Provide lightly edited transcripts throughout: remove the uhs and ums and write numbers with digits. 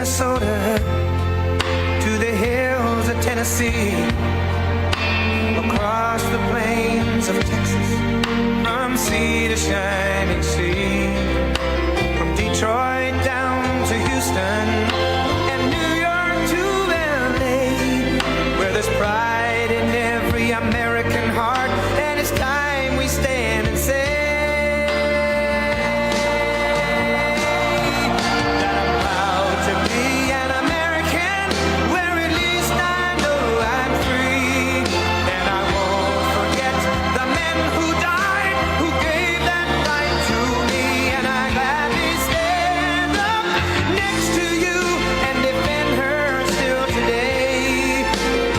Minnesota to the hills of Tennessee, across the plains of Texas, from sea to shining sea, from Detroit down to Houston and New York to LA, where there's pride in every American heart, and it's time we stand and say that I'm proud to be an American, where at least I know I'm free, and I won't forget the men who died, who gave that right to me, and I gladly stand up next to you and defend her still today,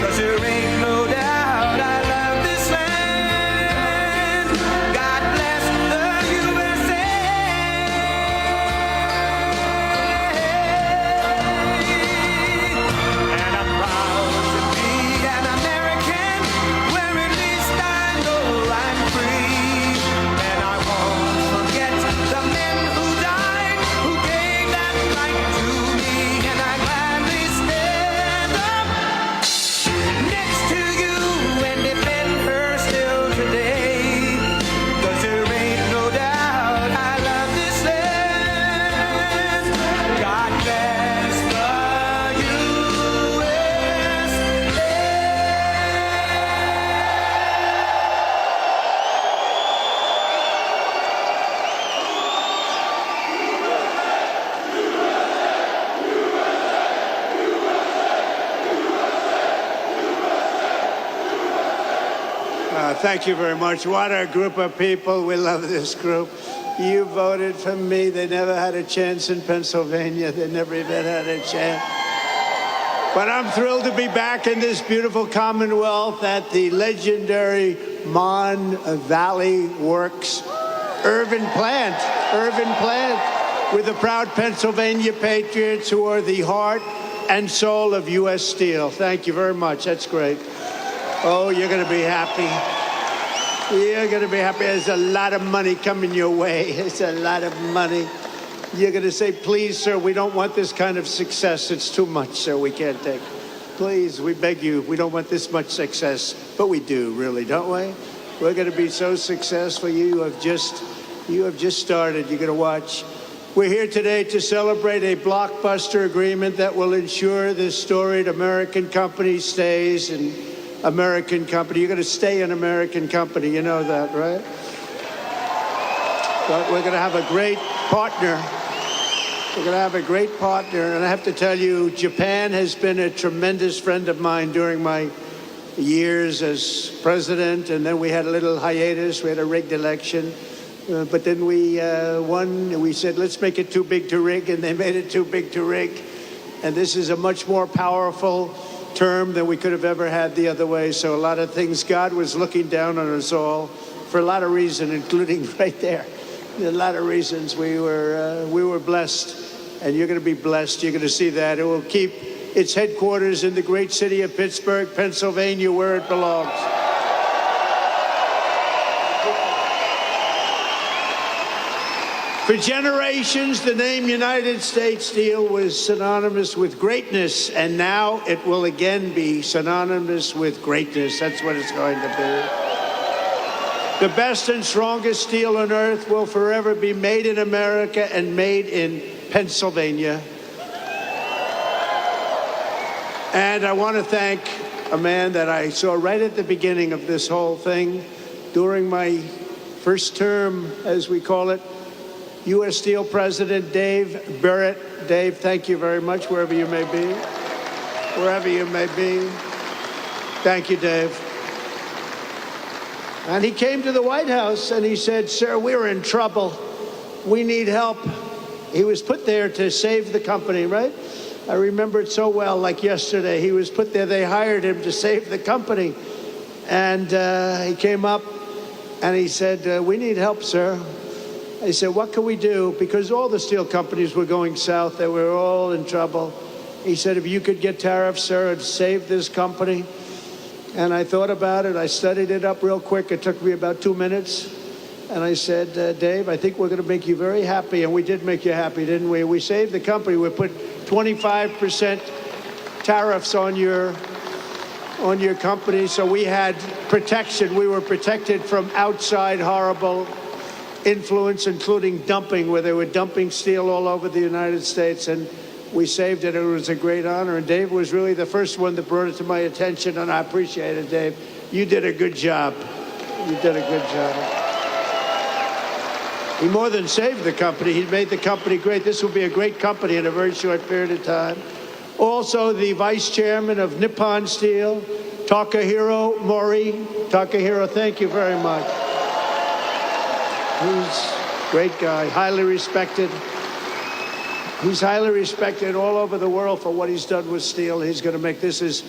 'cause there ain't no doubt I love this land. God bless the USA. And I'm proud to be an American, where at least I know I'm free, and I won't forget the men who died, who gave that right to me, and I gladly stand up next to you and defend her still today, 'cause there ain't no doubt I love this land. God bless the USA. Thank you very much. What a group of people. We love this group. You voted for me. They never had a chance in Pennsylvania. They never even had a chance. But I'm thrilled to be back in this beautiful Commonwealth at the legendary Mon Valley Works Irvin plant, with the proud Pennsylvania patriots who are the heart and soul of U.S. Steel. Thank you very much. That's great. Oh, you're going to be happy. You're going to be happy. There's a lot of money coming your way. It's a lot of money. You're going to say, please, sir, we don't want this kind of success. It's too much, sir. We can't take it. Please, we beg you, we don't want this much success. But we do, really, don't we? We're going to be so successful. You have just started. You're going to watch. We're here today to celebrate a blockbuster agreement that will ensure this storied American company stays an American company. You're going to stay an American company. You know that, right? But we're going to have a great partner. We're going to have a great partner. And I have to tell you, Japan has been a tremendous friend of mine during my years as president. And then we had a little hiatus. We had a rigged election. But then we won. And we said, let's make it too big to rig. And they made it too big to rig. And this is a much more powerful term than we could have ever had the other way. So a lot of things, God was looking down on us all for a lot of reasons, including right there. A lot of reasons we were blessed, and you're going to be blessed. You're going to see that. It will keep its headquarters in the great city of Pittsburgh, Pennsylvania, where it belongs. For generations, the name United States Steel was synonymous with greatness, and now it will again be synonymous with greatness. That's what it's going to be. The best and strongest steel on earth will forever be made in America and made in Pennsylvania. And I want to thank a man that I saw right at the beginning of this whole thing, during my first term, as we call it, U.S. Steel President Dave Barrett. Dave, thank you very much, wherever you may be. Wherever you may be. Thank you, Dave. And he came to the White House and he said, sir, we're in trouble. We need help. He was put there to save the company, right? I remember it so well, like yesterday. He was put there. They hired him to save the company. And he came up and he said, we need help, sir. I said, what can we do? Because all the steel companies were going south. They were all in trouble. He said, if you could get tariffs, sir, and save this company. And I thought about it. I studied it up real quick. It took me about 2 minutes. And I said, Dave, I think we're going to make you very happy. And we did make you happy, didn't we? We saved the company. We put 25% tariffs on your company. So we had protection. We were protected from outside horrible influence, including dumping, where they were dumping steel all over the United States. And we saved it. It was a great honor. And Dave was really the first one that brought it to my attention. And I appreciate it, Dave. You did a good job. You did a good job. He more than saved the company. He made the company great. This will be a great company in a very short period of time. Also, the vice chairman of Nippon Steel, Takahiro Mori. Takahiro, thank you very much. He's a great guy, highly respected. He's highly respected all over the world for what he's done with steel. He's going to make this is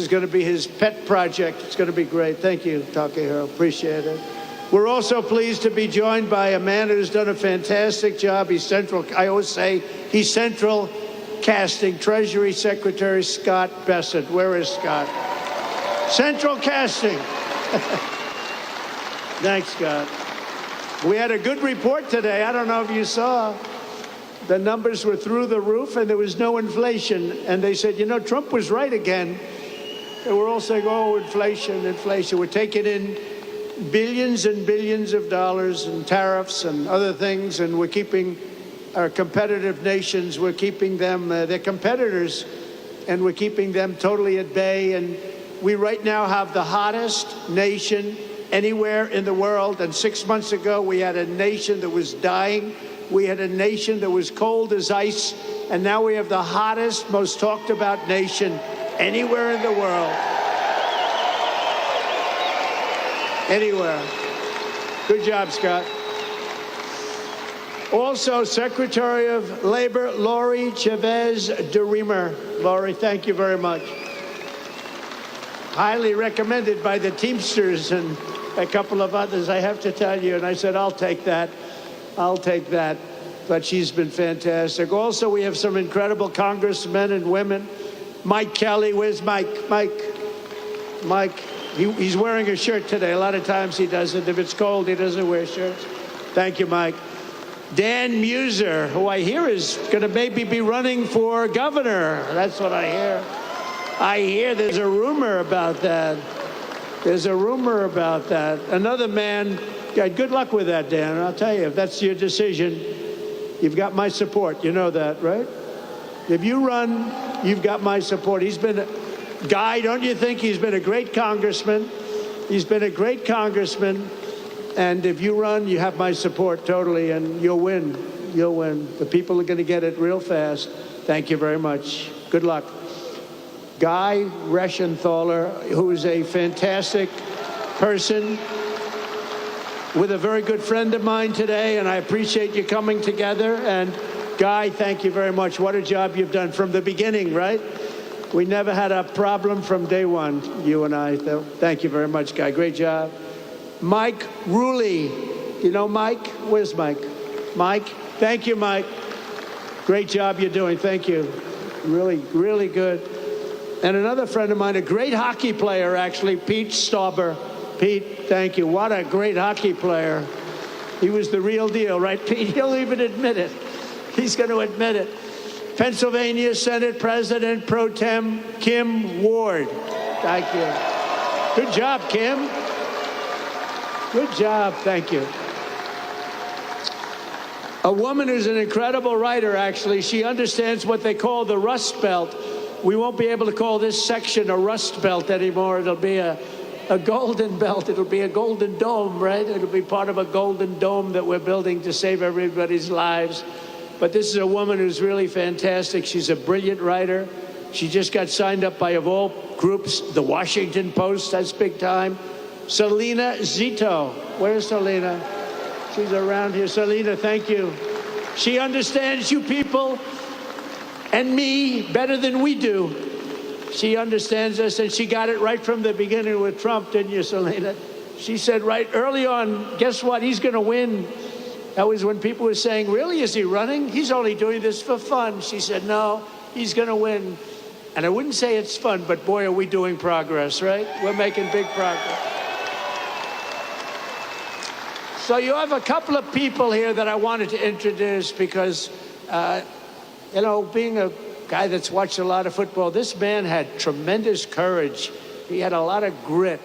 going to be his pet project. It's going to be great. Thank you, Takahiro. Appreciate it. We're also pleased to be joined by a man who's done a fantastic job. He's central. I always say he's central casting. Treasury Secretary Scott Bessent. Where is Scott? Central casting. Thanks, Scott. We had a good report today. I don't know if you saw. The numbers were through the roof, and there was no inflation. And they said, you know, Trump was right again. They were all saying, oh, inflation, inflation. We're taking in billions and billions of dollars in tariffs and other things, and we're keeping our competitive nations, we're keeping them, they're competitors, and we're keeping them totally at bay. And we right now have the hottest nation anywhere in the world. And 6 months ago, we had a nation that was dying. We had a nation that was cold as ice. And now we have the hottest, most talked about nation anywhere in the world. Anywhere. Good job, Scott. Also, Secretary of Labor, Lori Chavez DeRemer. Lori, thank you very much. Highly recommended by the Teamsters and a couple of others, I have to tell you. And I said, I'll take that. I'll take that. But she's been fantastic. Also, we have some incredible congressmen and women. Mike Kelly, where's Mike? Mike. He's wearing a shirt today. A lot of times he doesn't. If it's cold, he doesn't wear shirts. Thank you, Mike. Dan Muser, who I hear is going to maybe be running for governor. That's what I hear. I hear there's a rumor about that. There's a rumor about that. Another man, good luck with that, Dan. I'll tell you, if that's your decision, you've got my support. You know that, right? If you run, you've got my support. He's been... Guy, don't you think he's been a great congressman? He's been a great congressman. And if you run, you have my support totally, and you'll win. You'll win. The people are going to get it real fast. Thank you very much. Good luck. Guy Reschenthaler, who is a fantastic person, with a very good friend of mine today, and I appreciate you coming together. And Guy, thank you very much. What a job you've done from the beginning, right? We never had a problem from day one, you and I. Thank you very much, Guy. Great job. Mike Ruley. You know Mike? Where's Mike? Mike? Thank you, Mike. Great job you're doing. Thank you. Really, really good. And another friend of mine, a great hockey player, actually, Pete Stauber. Pete, thank you. What a great hockey player. He was the real deal, right, Pete? He'll even admit it. He's going to admit it. Pennsylvania Senate President Pro Tem Kim Ward. Thank you. Good job, Kim. Good job. Thank you. A woman who's an incredible writer, actually. She understands what they call the Rust Belt. We won't be able to call this section a Rust Belt anymore. It'll be a golden belt. It'll be a golden dome, right? It'll be part of a golden dome that we're building to save everybody's lives. But this is a woman who's really fantastic. She's a brilliant writer. She just got signed up by, of all groups, the Washington Post. That's big time. Selena Zito. Where's Selena? She's around here. Selena, thank you. She understands you people and me better than we do. She understands us, and she got it right from the beginning with Trump, didn't you, Selena? She said right early on, guess what? He's going to win. That was when people were saying, really, is he running? He's only doing this for fun. She said, no, he's going to win. And I wouldn't say it's fun, but boy, are we doing progress, right? We're making big progress. So you have a couple of people here that I wanted to introduce because, you know, being a guy that's watched a lot of football, this man had tremendous courage. He had a lot of grit.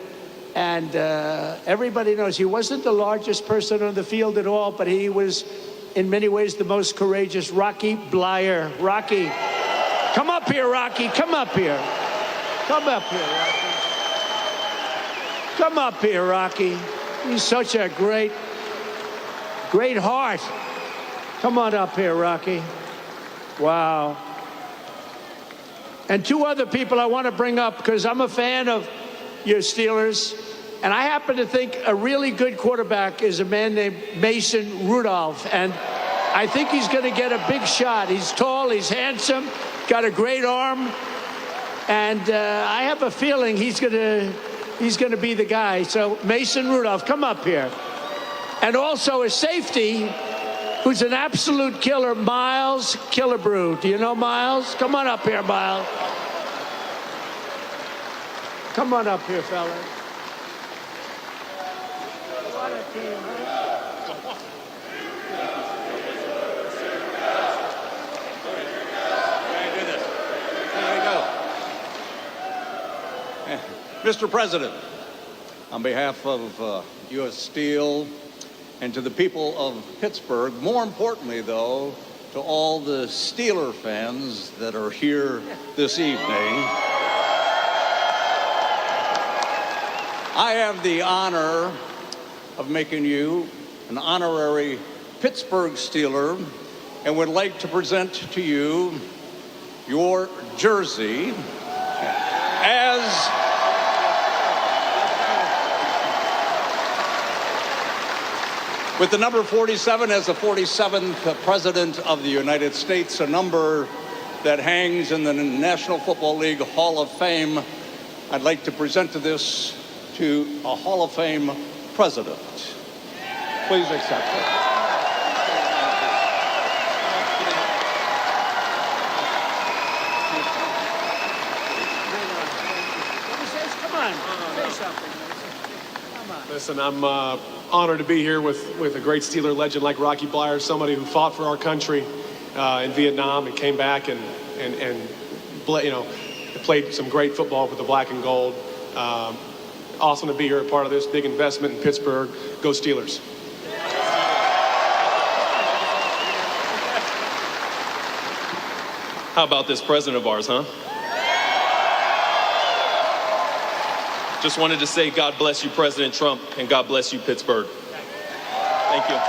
And everybody knows he wasn't the largest person on the field at all, but he was, in many ways, the most courageous. Rocky Bleier. Rocky, come up here, Rocky. Come up here. Come up here, Rocky. Come up here, Rocky. He's such a great heart. Come on up here, Rocky. Wow. And two other people I want to bring up because I'm a fan of your Steelers. And I happen to think a really good quarterback is a man named Mason Rudolph. And I think he's going to get a big shot. He's tall, he's handsome, got a great arm. And I have a feeling he's going to be the guy. So Mason Rudolph, come up here. And also a safety who's an absolute killer, Miles Killebrew. Do you know Miles? Come on up here, Miles. Come on up here, fella. What a team, huh? There you go. Mr. President, on behalf of U.S. Steel and to the people of Pittsburgh, more importantly, though, to all the Steeler fans that are here this evening, I have the honor of making you an honorary Pittsburgh Steeler and would like to present to you your jersey as with the number 47 as the 47th President of the United States, a number that hangs in the National Football League Hall of Fame. I'd like to present this to a Hall of Fame president. Please accept it. Come on, say something. Come on. Listen, I'm honored to be here with a great Steeler legend like Rocky Bleier, somebody who fought for our country in Vietnam and came back and you know, played some great football with the black and gold. Awesome to be here, a part of this big investment in Pittsburgh. Go Steelers. How about this president of ours, huh? Just wanted to say God bless you, President Trump, and God bless you, Pittsburgh. Thank you.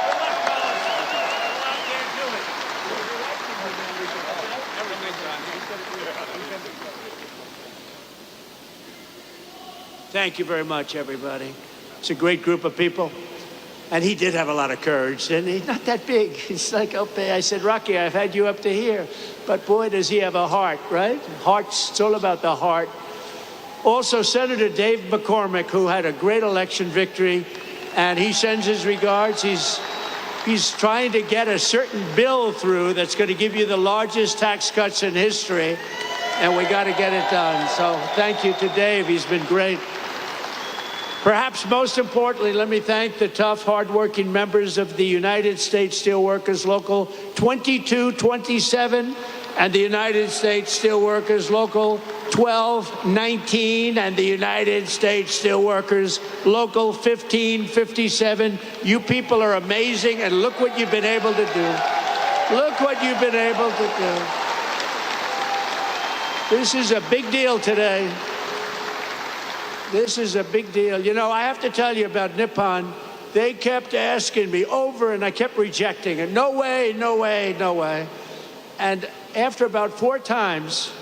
Thank you very much, everybody. It's a great group of people. And he did have a lot of courage, didn't he? Not that big. He's like up there. I said, Rocky, I've had you up to here. But boy, does he have a heart, right? Heart's, it's all about the heart. Also, Senator Dave McCormick, who had a great election victory, and he sends his regards. He's trying to get a certain bill through that's going to give you the largest tax cuts in history, and we got to get it done. So thank you to Dave. He's been great. Perhaps most importantly, let me thank the tough, hardworking members of the United States Steelworkers Local 2227 and the United States Steelworkers Local 1219 and the United States Steelworkers Local 1557. You people are amazing, and look what you've been able to do. Look what you've been able to do. This is a big deal today. This is a big deal. You know, I have to tell you about Nippon. They kept asking me over, and I kept rejecting it. No way, no way, no way. And after about 4 times,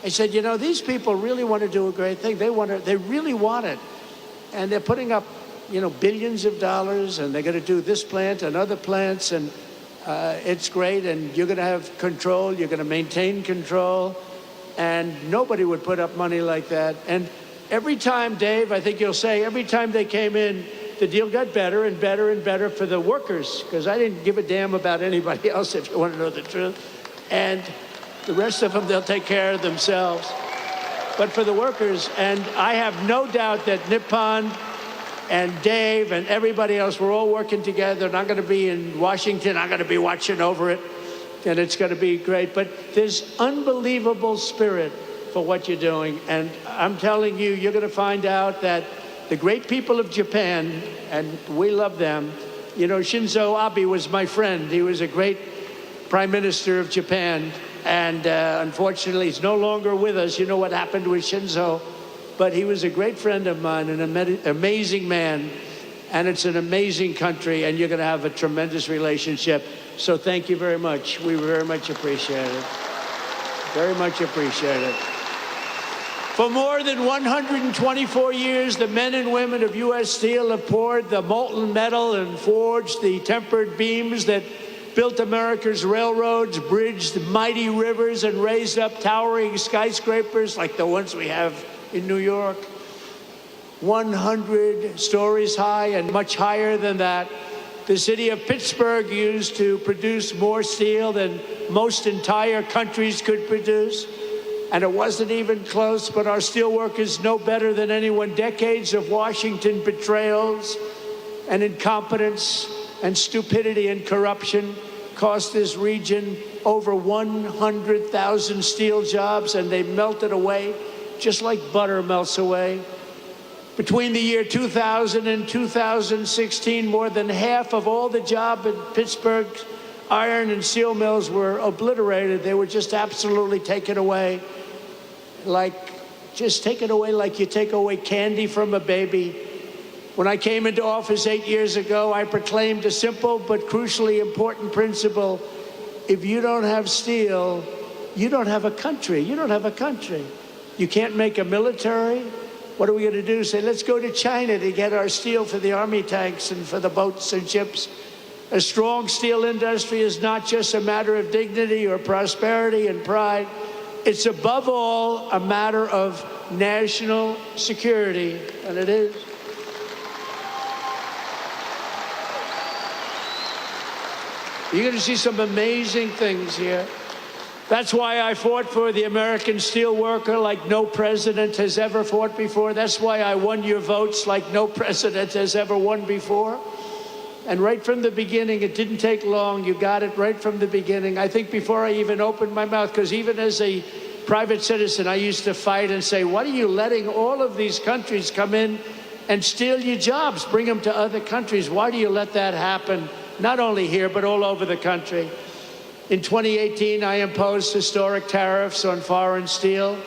I said, you know, these people really want to do a great thing. They really want it. And they're putting up, you know, billions of dollars, and they're going to do this plant and other plants, and it's great, and you're going to have control. You're going to maintain control. And nobody would put up money like that. And every time, Dave, I think you'll say, every time they came in, the deal got better and better and better for the workers, because I didn't give a damn about anybody else, if you want to know the truth. And the rest of them, they'll take care of themselves. But for the workers, and I have no doubt that Nippon and Dave and everybody else, we're all working together. And I'm going to be in Washington. I'm going to be watching over it, and it's going to be great. But there's unbelievable spirit for what you're doing. And I'm telling you, you're going to find out that the great people of Japan, and we love them. You know, Shinzo Abe was my friend. He was a great prime minister of Japan. And unfortunately, he's no longer with us. You know what happened with Shinzo. But he was a great friend of mine, an amazing man, and it's an amazing country, and you're going to have a tremendous relationship. So thank you very much. We very much appreciate it. Very much appreciate it. For more than 124 years, the men and women of U.S. Steel have poured the molten metal and forged the tempered beams that built America's railroads, bridged mighty rivers, and raised up towering skyscrapers like the ones we have in New York, 100 stories high and much higher than that. The city of Pittsburgh used to produce more steel than most entire countries could produce. And it wasn't even close, but our steelworkers know better than anyone. Decades of Washington betrayals and incompetence and stupidity and corruption cost this region over 100,000 steel jobs, and they melted away just like butter melts away. Between the year 2000 and 2016, more than half of all the jobs in Pittsburgh's iron and steel mills were obliterated. They were just absolutely taken away, like you take away candy from a baby. When I came into office 8 years ago, I proclaimed a simple but crucially important principle. If you don't have steel, you don't have a country. You don't have a country. You can't make a military. What are we going to do? Say, let's go to China to get our steel for the army tanks and for the boats and ships. A strong steel industry is not just a matter of dignity or prosperity and pride. It's above all a matter of national security, and it is. You're going to see some amazing things here. That's why I fought for the American steelworker like no president has ever fought before. That's why I won your votes like no president has ever won before. And right from the beginning, it didn't take long. You got it right from the beginning. I think before I even opened my mouth, because even as a private citizen, I used to fight and say, what are you letting all of these countries come in and steal your jobs, bring them to other countries? Why do you let that happen? Not only here, but all over the country. In 2018, I imposed historic tariffs on foreign steel,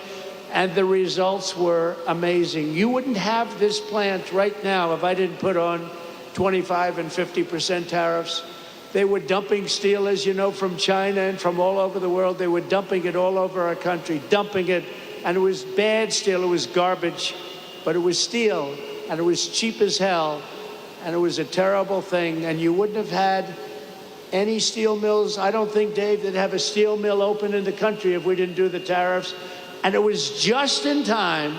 and the results were amazing. You wouldn't have this plant right now if I didn't put on 25 and 50% tariffs. They were dumping steel, as you know, from China and from all over the world. They were dumping it all over our country, dumping it. And it was bad steel, it was garbage, but it was steel, and it was cheap as hell, and it was a terrible thing. And you wouldn't have had any steel mills. I don't think, Dave, they'd have a steel mill open in the country if we didn't do the tariffs. And it was just in time.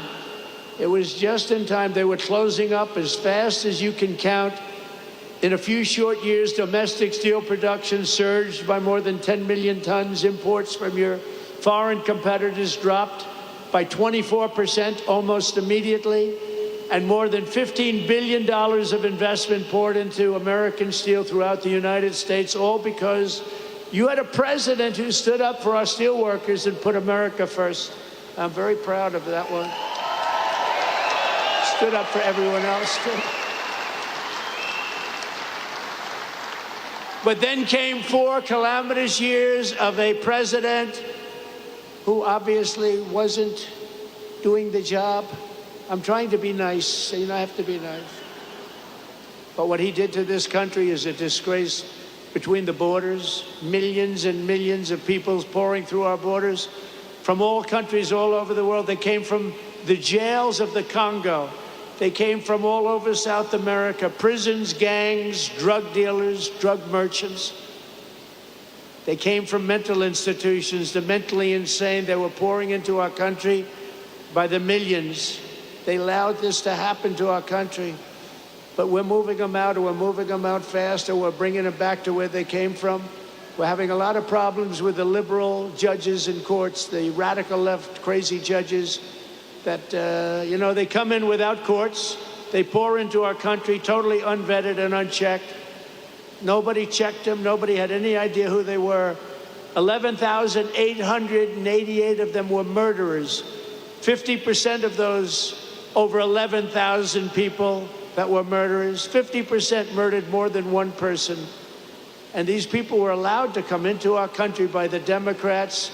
It was just in time. They were closing up as fast as you can count. In a few short years, domestic steel production surged by more than 10 million tons. Imports from your foreign competitors dropped by 24% almost immediately. And more than $15 billion of investment poured into American steel throughout the United States, all because you had a president who stood up for our steel workers and put America first. I'm very proud of that one. Stood up for everyone else, too. But then came 4 calamitous years of a president who obviously wasn't doing the job. I'm trying to be nice, so you know, I have to be nice. But what he did to this country is a disgrace. Between the borders, millions and millions of people pouring through our borders from all countries all over the world. They came from the jails of the Congo. They came from all over South America, prisons, gangs, drug dealers, drug merchants. They came from mental institutions, the mentally insane. They were pouring into our country by the millions. They allowed this to happen to our country. But we're moving them out, or we're moving them out fast, or we're bringing them back to where they came from. We're having a lot of problems with the liberal judges in courts, the radical left crazy judges that, you know, they come in without courts. They pour into our country totally unvetted and unchecked. Nobody checked them. Nobody had any idea who they were. 11,888 of them were murderers. 50% of those over 11,000 people that were murderers, 50% murdered more than one person. And these people were allowed to come into our country by the Democrats,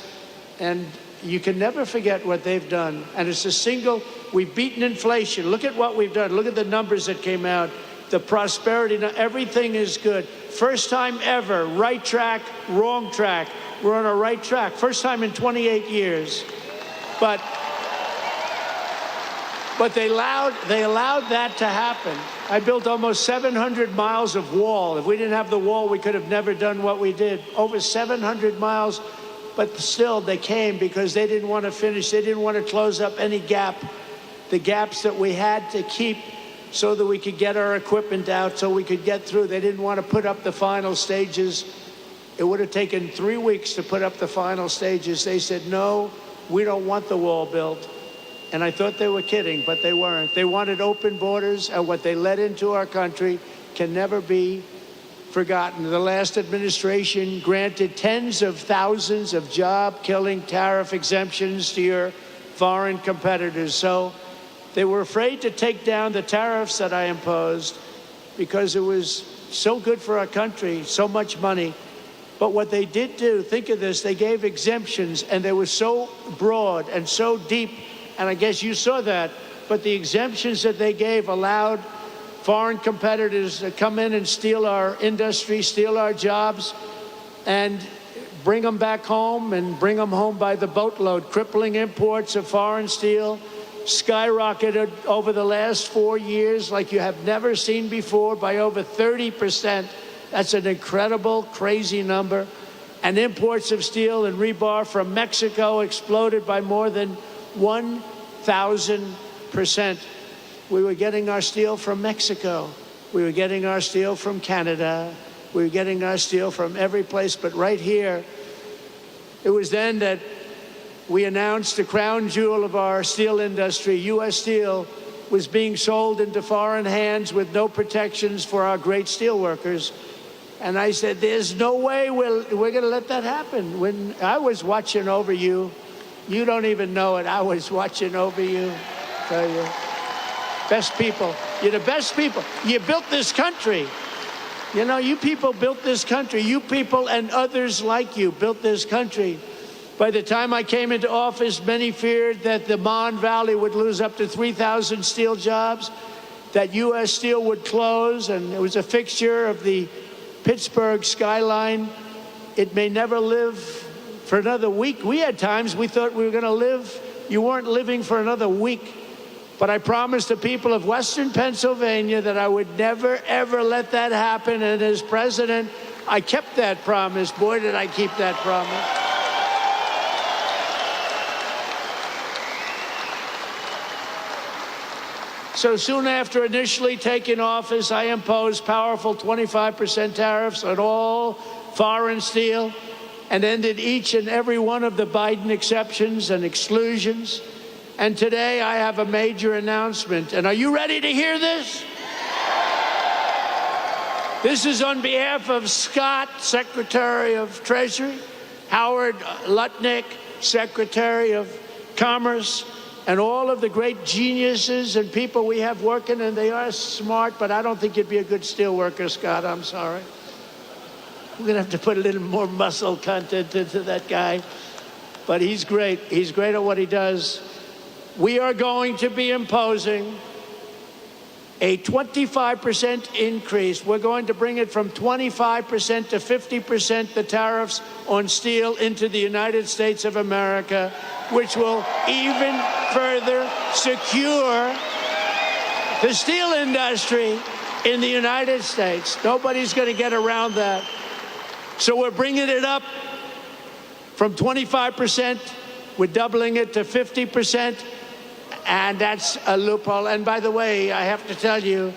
and you can never forget what they've done. And it's we've beaten inflation. Look at what we've done. Look at the numbers that came out. The prosperity, everything is good. First time ever, right track, wrong track. We're on a right track. First time in 28 years. But they allowed that to happen. I built almost 700 miles of wall. If we didn't have the wall, we could have never done what we did. Over 700 miles, but still they came because they didn't want to finish. They didn't want to close up any gap, the gaps that we had to keep so that we could get our equipment out, so we could get through. They didn't want to put up the final stages. It would have taken 3 weeks to put up the final stages. They said, no, we don't want the wall built. And I thought they were kidding, but they weren't. They wanted open borders, and what they let into our country can never be forgotten. The last administration granted tens of thousands of job-killing tariff exemptions to your foreign competitors. So they were afraid to take down the tariffs that I imposed because it was so good for our country, so much money. But what they did do, think of this, they gave exemptions, and they were so broad and so deep. And I guess you saw that, but the exemptions that they gave allowed foreign competitors to come in and steal our industry, steal our jobs, and bring them back home and bring them home by the boatload. Crippling imports of foreign steel skyrocketed over the last 4 years like you have never seen before by over 30%. That's an incredible, crazy number. And imports of steel and rebar from Mexico exploded by more than 1,000%. We were getting our steel from Mexico. We were getting our steel from Canada. We were getting our steel from every place, but right here, it was then that we announced the crown jewel of our steel industry, U.S. Steel, was being sold into foreign hands with no protections for our great steel workers. And I said, there's no way we're going to let that happen. When I was watching over you, you don't even know it. I was watching over you. Tell you, best people. You're the best people. You built this country. You know, you people built this country. You people and others like you built this country. By the time I came into office, many feared that the Mon Valley would lose up to 3,000 steel jobs, that U.S. Steel would close, and it was a fixture of the Pittsburgh skyline. It may never live for another week. We had times we thought we were going to live. You weren't living for another week. But I promised the people of Western Pennsylvania that I would never, ever let that happen. And as president, I kept that promise. Boy, did I keep that promise. So soon after initially taking office, I imposed powerful 25% tariffs on all foreign steel and ended each and every one of the Biden exceptions and exclusions. And today I have a major announcement. And are you ready to hear this? This is on behalf of Scott, Secretary of Treasury, Howard Lutnick, Secretary of Commerce, and all of the great geniuses and people we have working, and they are smart, but I don't think you'd be a good steel worker, Scott. I'm sorry. We're going to have to put a little more muscle content into that guy. But he's great. He's great at what he does. We are going to be imposing a 25% increase. We're going to bring it from 25% to 50%, the tariffs on steel into the United States of America, which will even further secure the steel industry in the United States. Nobody's going to get around that. So we're bringing it up from 25%. We're doubling it to 50%. And that's a loophole. And by the way, I have to tell you,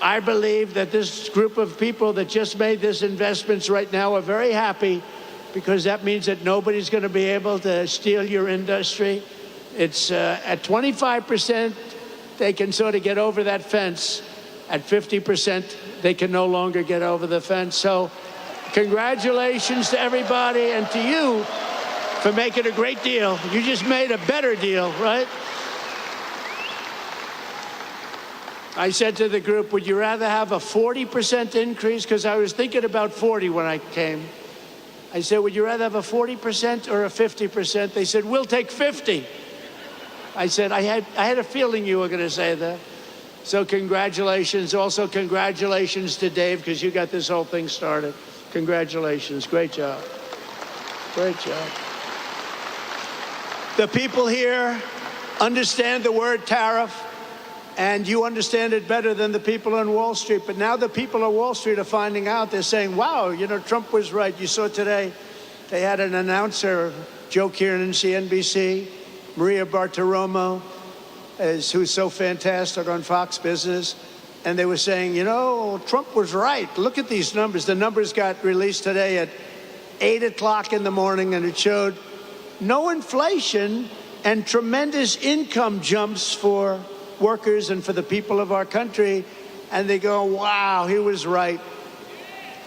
I believe that this group of people that just made this investments right now are very happy, because that means that nobody's going to be able to steal your industry. It's at 25%, they can sort of get over that fence. At 50%, they can no longer get over the fence. So congratulations to everybody and to you for making a great deal. You just made a better deal, right? I said to the group, would you rather have a 40% increase? Because I was thinking about 40 when I came. I said, would you rather have a 40% or a 50%? They said, we'll take 50. I said, I had a feeling you were going to say that. So congratulations. Also, congratulations to Dave, because you got this whole thing started. Congratulations. Great job. Great job. The people here understand the word tariff, and you understand it better than the people on Wall Street. But now the people on Wall Street are finding out. They're saying, wow, you know, Trump was right. You saw today they had an announcer, Joe Kiernan, CNBC, Maria Bartiromo, who's so fantastic on Fox Business. And they were saying, you know, Trump was right. Look at these numbers. The numbers got released today at 8 o'clock in the morning, and it showed no inflation and tremendous income jumps for workers and for the people of our country. And they go, wow, he was right.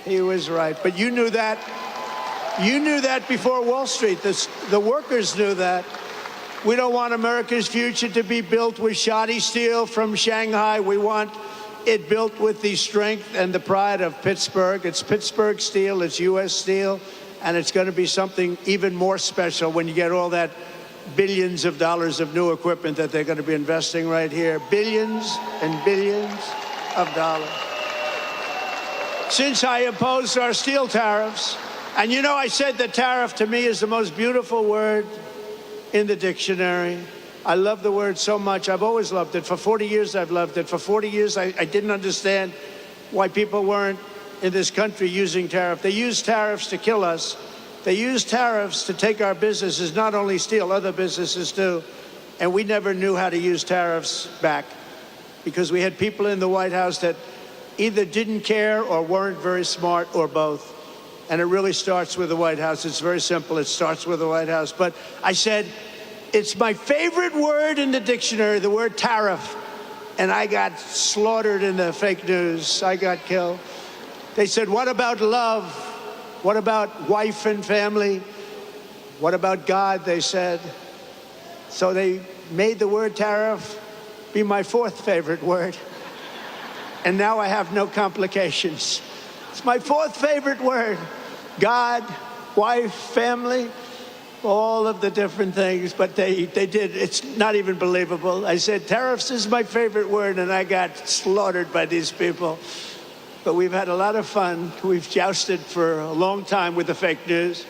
He was right. But you knew that. You knew that before Wall Street. The workers knew that. We don't want America's future to be built with shoddy steel from Shanghai. We want it built with the strength and the pride of Pittsburgh. It's Pittsburgh steel, it's U.S. steel, and it's going to be something even more special when you get all that billions of dollars of new equipment that they're going to be investing right here. Billions and billions of dollars. Since I opposed our steel tariffs, and you know, I said that tariff to me is the most beautiful word in the dictionary. I love the word so much. I've always loved it. For 40 years, I've loved it. For 40 years, I didn't understand why people weren't in this country using tariff. They use tariffs to kill us. They use tariffs to take our businesses, not only steel, other businesses too. And we never knew how to use tariffs back because we had people in the White House that either didn't care or weren't very smart or both. And it really starts with the White House. It's very simple. It starts with the White House. But I said, it's my favorite word in the dictionary, the word tariff. And I got slaughtered in the fake news. I got killed. They said, what about love? What about wife and family? What about God, they said. So they made the word tariff be my fourth favorite word. And now I have no complications. It's my fourth favorite word. God, wife, family, all of the different things, but they did. It's not even believable. I said, tariffs is my favorite word, and I got slaughtered by these people. But we've had a lot of fun. We've jousted for a long time with the fake news.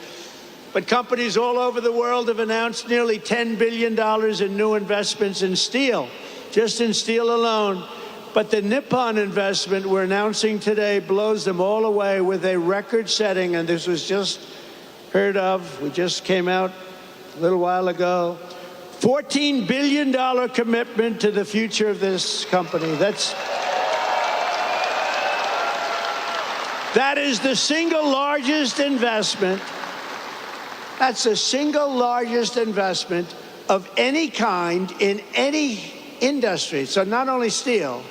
But companies all over the world have announced nearly $10 billion in new investments in steel, just in steel alone. But the Nippon investment we're announcing today blows them all away with a record-setting, and this was just heard of. We just came out a little while ago. $14 billion commitment to the future of this company. That is the single largest investment. That's the single largest investment of any kind in any industry. So not only steel.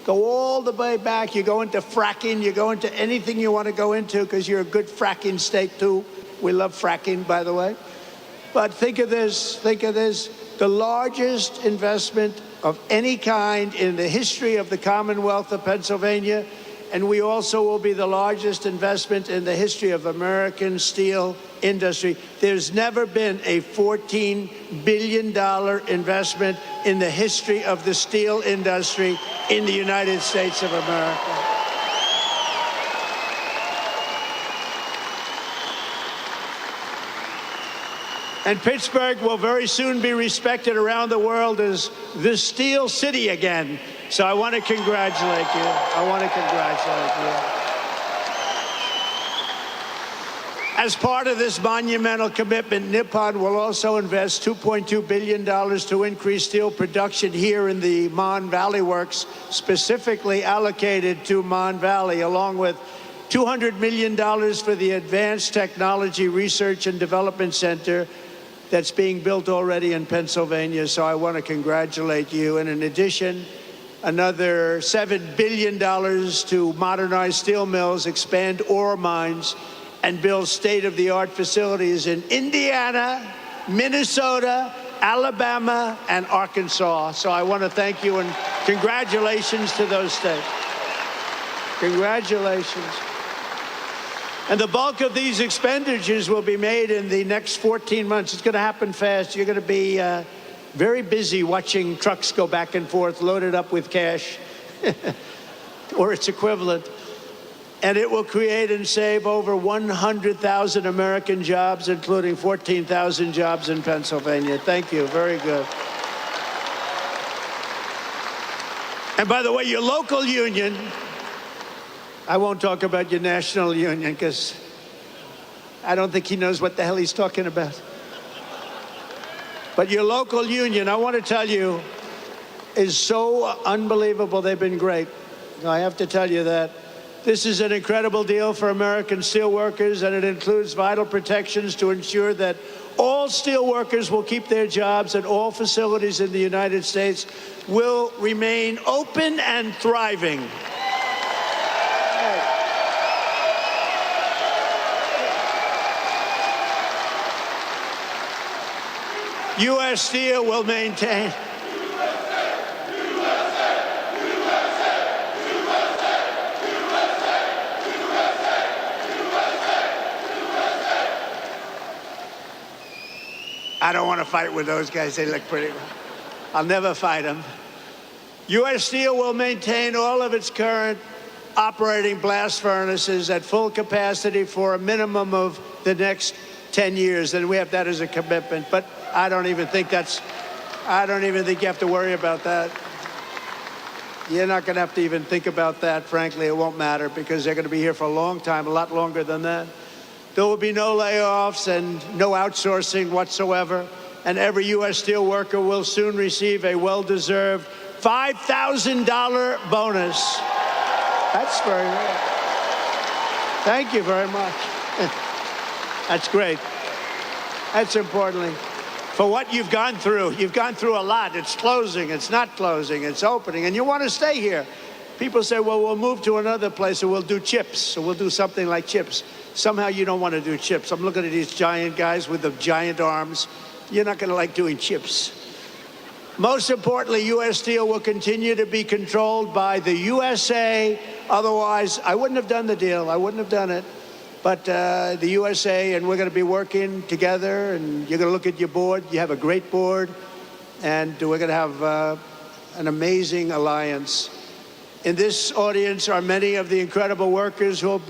Go all the way back. You go into fracking. You go into anything you want to go into because you're a good fracking state, too. We love fracking, by the way. But think of this. Think of this. The largest investment of any kind in the history of the Commonwealth of Pennsylvania. And we also will be the largest investment in the history of American steel industry. There's never been a $14 billion investment in the history of the steel industry in the United States of America. And Pittsburgh will very soon be respected around the world as the Steel City again. So I want to congratulate you. I want to congratulate you. As part of this monumental commitment, Nippon will also invest $2.2 billion to increase steel production here in the Mon Valley Works, specifically allocated to Mon Valley, along with $200 million for the Advanced Technology Research and Development Center, that's being built already in Pennsylvania. So I want to congratulate you. And in addition, another $7 billion to modernize steel mills, expand ore mines, and build state-of-the-art facilities in Indiana, Minnesota, Alabama, and Arkansas. So I want to thank you and congratulations to those states. Congratulations. And the bulk of these expenditures will be made in the next 14 months. It's going to happen fast. You're going to be very busy watching trucks go back and forth, loaded up with cash, or its equivalent. And it will create and save over 100,000 American jobs, including 14,000 jobs in Pennsylvania. Thank you. Very good. And by the way, your local union, I won't talk about your national union because I don't think he knows what the hell he's talking about. But your local union, I want to tell you, is so unbelievable. They've been great. I have to tell you that. This is an incredible deal for American steelworkers, and it includes vital protections to ensure that all steelworkers will keep their jobs and all facilities in the United States will remain open and thriving. U.S. Steel will maintain. I don't want to fight with those guys. They look pretty. I'll never fight them. U.S. Steel will maintain all of its current operating blast furnaces at full capacity for a minimum of the next 10 years, and we have that as a commitment. But I don't even think you have to worry about that. You're not going to have to even think about that. Frankly, it won't matter because they're going to be here for a long time, a lot longer than that. There will be no layoffs and no outsourcing whatsoever, and every U.S. steel worker will soon receive a well-deserved $5,000 bonus. That's very good. Thank you very much. That's great. That's importantly. For what you've gone through a lot. It's closing, it's not closing, it's opening, and you want to stay here. People say, well, we'll move to another place or we'll do chips, or we'll do something like chips. Somehow you don't want to do chips. I'm looking at these giant guys with the giant arms. You're not going to like doing chips. Most importantly, U.S. Steel will continue to be controlled by the USA. Otherwise, I wouldn't have done the deal. I wouldn't have done it. But the USA, and we're going to be working together, and you're going to look at your board. You have a great board, and we're going to have an amazing alliance. In this audience are many of the incredible workers who will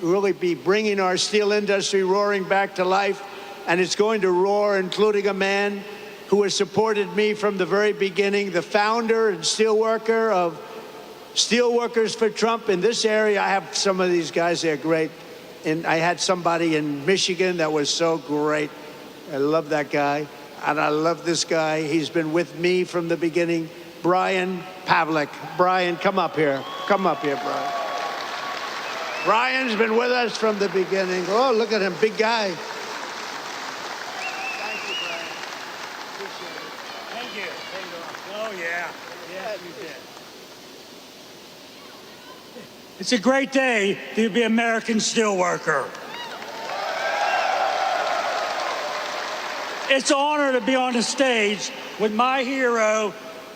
really be bringing our steel industry roaring back to life, and it's going to roar, including a man who has supported me from the very beginning, the founder and steelworker of Steelworkers for Trump in this area. I have some of these guys, they're great. And I had somebody in Michigan that was so great. I love that guy, and I love this guy. He's been with me from the beginning. Brian Pavlik. Brian, come up here. Come up here, Brian. Brian's been with us from the beginning. Oh, look at him, big guy. Thank you, Brian. Appreciate it. Thank you. Oh, yeah. Yeah, you did. It's a great day to be an American steelworker. It's an honor to be on the stage with my hero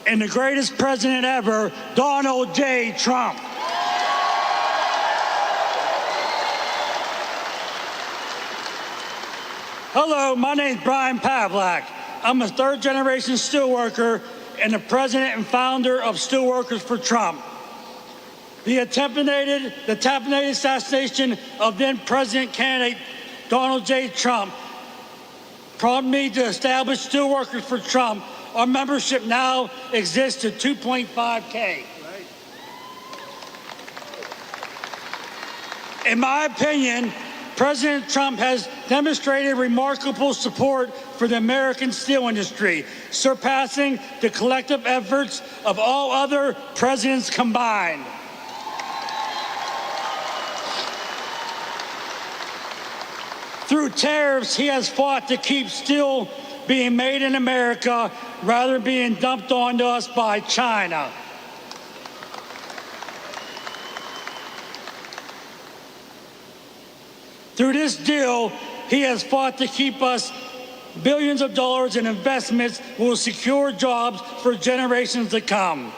and the greatest president ever, Donald J. Trump. Hello, my name's Brian Pavlik. I'm a third-generation steelworker and the president and founder of Steelworkers for Trump. The attempted assassination of then-president candidate Donald J. Trump prompted me to establish Steelworkers for Trump. Our membership now exists to 2.5K. In my opinion, President Trump has demonstrated remarkable support for the American steel industry, surpassing the collective efforts of all other presidents combined. – Through tariffs, he has fought to keep steel being made in America rather than being dumped onto us by China. Through this deal, he has fought to keep us billions of dollars in investments that will secure jobs for generations to come.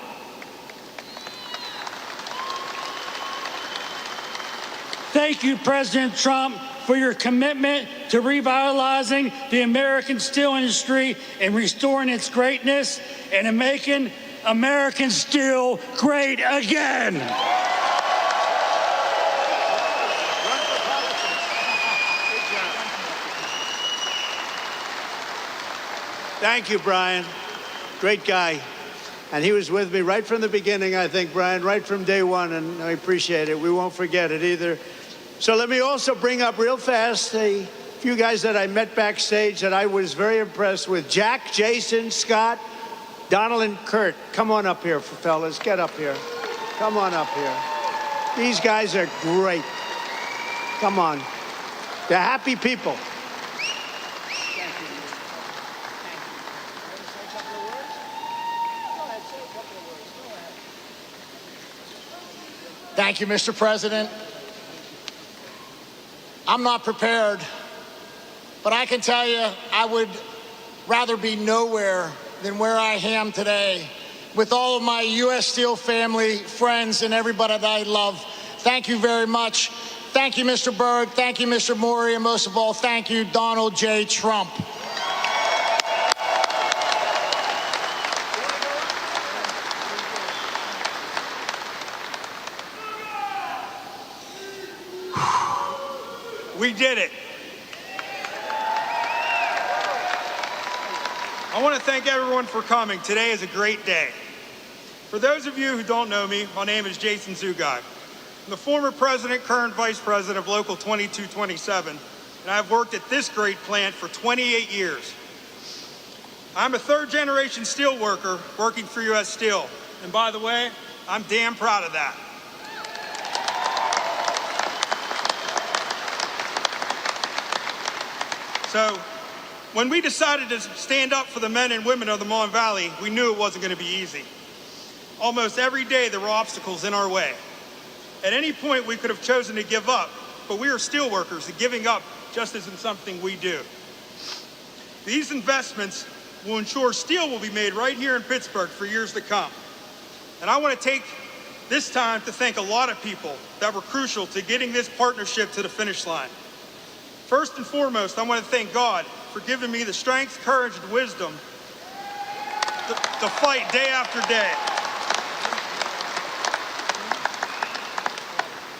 Thank you, President Trump, for your commitment to revitalizing the American steel industry and restoring its greatness and in making American steel great again. Thank you, Brian. Great guy. And he was with me right from the beginning, I think, Brian, right from day one, and I appreciate it. We won't forget it either. So let me also bring up real fast a few guys that I met backstage that I was very impressed with. Jack, Jason, Scott, Donald, and Kurt. Come on up here, fellas. Get up here. Come on up here. These guys are great. Come on. They're happy people. Thank you, Mr. President. I'm not prepared, but I can tell you I would rather be nowhere than where I am today with all of my U.S. Steel family, friends, and everybody that I love. Thank you very much. Thank you, Mr. Berg. Thank you, Mr. Maury. And most of all, thank you, Donald J. Trump. We did it. I want to thank everyone for coming. Today is a great day. For those of you who don't know me, my name is Jason Zugai. I'm the former president, current vice president of Local 2227, and I've worked at this great plant for 28 years. I'm a third-generation steel worker working for U.S. Steel, and by the way, I'm damn proud of that. So, when we decided to stand up for the men and women of the Mon Valley, we knew it wasn't going to be easy. Almost every day there were obstacles in our way. At any point we could have chosen to give up, but we are steel workers and giving up just isn't something we do. These investments will ensure steel will be made right here in Pittsburgh for years to come. And I want to take this time to thank a lot of people that were crucial to getting this partnership to the finish line. First and foremost, I want to thank God for giving me the strength, courage, and wisdom to fight day after day.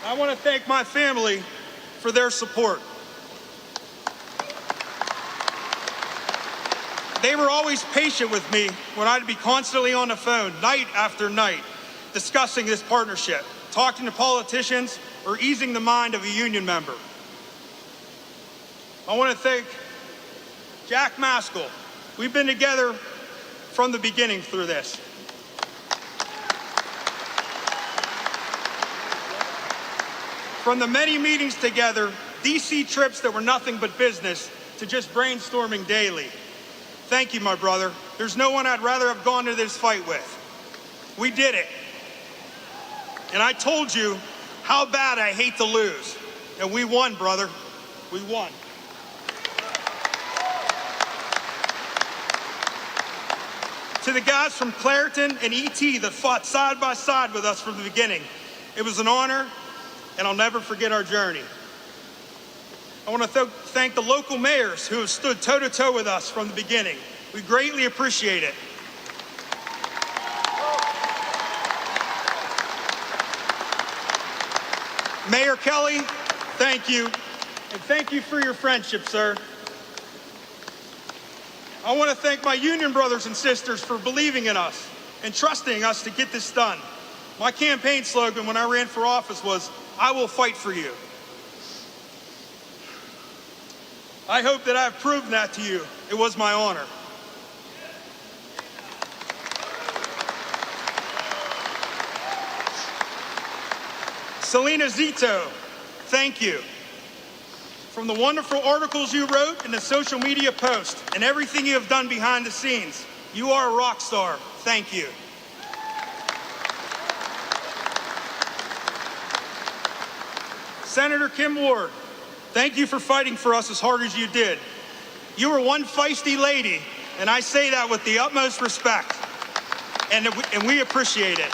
I want to thank my family for their support. They were always patient with me when I'd be constantly on the phone, night after night, discussing this partnership, talking to politicians, or easing the mind of a union member. I want to thank Jack Maskell. We've been together from the beginning through this. From the many meetings together, DC trips that were nothing but business, to just brainstorming daily. Thank you, my brother. There's no one I'd rather have gone to this fight with. We did it. And I told you how bad I hate to lose. And we won, brother. We won. To the guys from Clairton and ET that fought side by side with us from the beginning, it was an honor, and I'll never forget our journey. I want to thank the local mayors who have stood toe-to-toe with us from the beginning. We greatly appreciate it. Mayor Kelly, thank you, and thank you for your friendship, sir. I want to thank my union brothers and sisters for believing in us and trusting us to get this done. My campaign slogan when I ran for office was, "I will fight for you." I hope that I've proven that to you. It was my honor. Selena Zito, thank you From the wonderful articles you wrote and the social media posts and everything you have done behind the scenes, you are a rock star. Thank you. Senator Kim Ward, thank you for fighting for us as hard as you did. You were one feisty lady, and I say that with the utmost respect, and we appreciate it.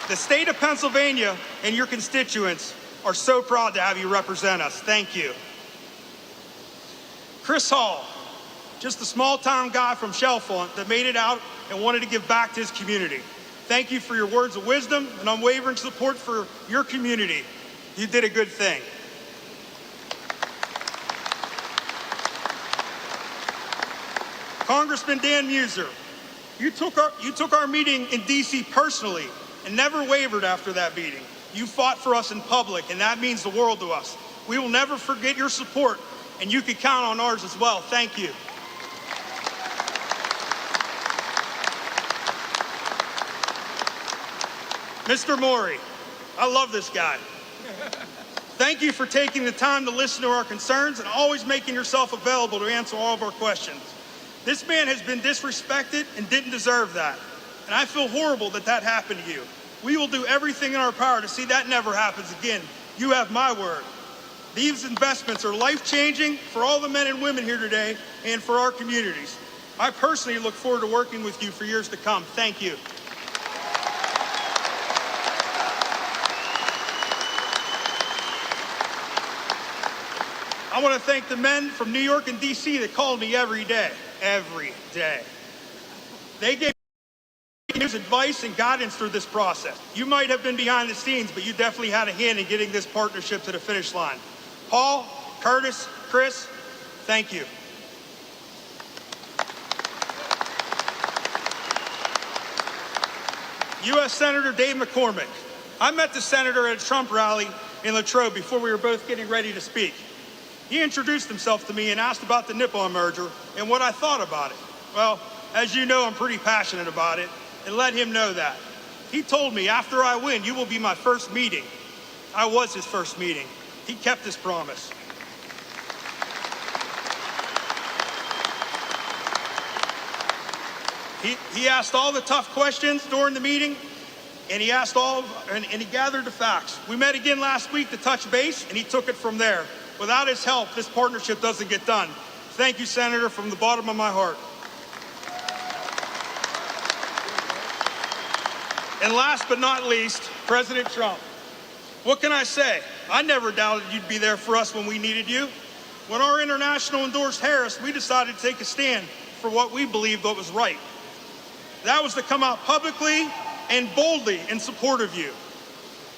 The state of Pennsylvania and your constituents are so proud to have you represent us. Thank you. Chris Hall, just a small-town guy from Chalfont that made it out and wanted to give back to his community. Thank you for your words of wisdom and unwavering support for your community. You did a good thing. Congressman Dan Muser, you took our meeting in D.C. personally and never wavered after that meeting. You fought for us in public, and that means the world to us. We will never forget your support, and you can count on ours as well. Thank you. Mr. Maury, I love this guy. Thank you for taking the time to listen to our concerns and always making yourself available to answer all of our questions. This man has been disrespected and didn't deserve that. And I feel horrible that that happened to you. We will do everything in our power to see that never happens again. You have my word. These investments are life-changing for all the men and women here today and for our communities. I personally look forward to working with you for years to come. Thank you. I want to thank the men from New York and D.C. that called me every day. Every day. They gave me advice and guidance through this process. You might have been behind the scenes, but you definitely had a hand in getting this partnership to the finish line. Paul, Curtis, Chris, thank you. U.S. Senator Dave McCormick. I met the senator at a Trump rally in Latrobe before we were both getting ready to speak. He introduced himself to me and asked about the Nippon merger and what I thought about it. Well, as you know, I'm pretty passionate about it and let him know that. He told me, after I win, you will be my first meeting. I was his first meeting. He kept his promise. He asked all the tough questions during the meeting, and he asked and he gathered the facts. We met again last week to touch base, and he took it from there. Without his help, this partnership doesn't get done. Thank you, Senator, from the bottom of my heart. And last but not least, President Trump. What can I say? I never doubted you'd be there for us when we needed you. When our international endorsed Harris, we decided to take a stand for what we believed was right. That was to come out publicly and boldly in support of you.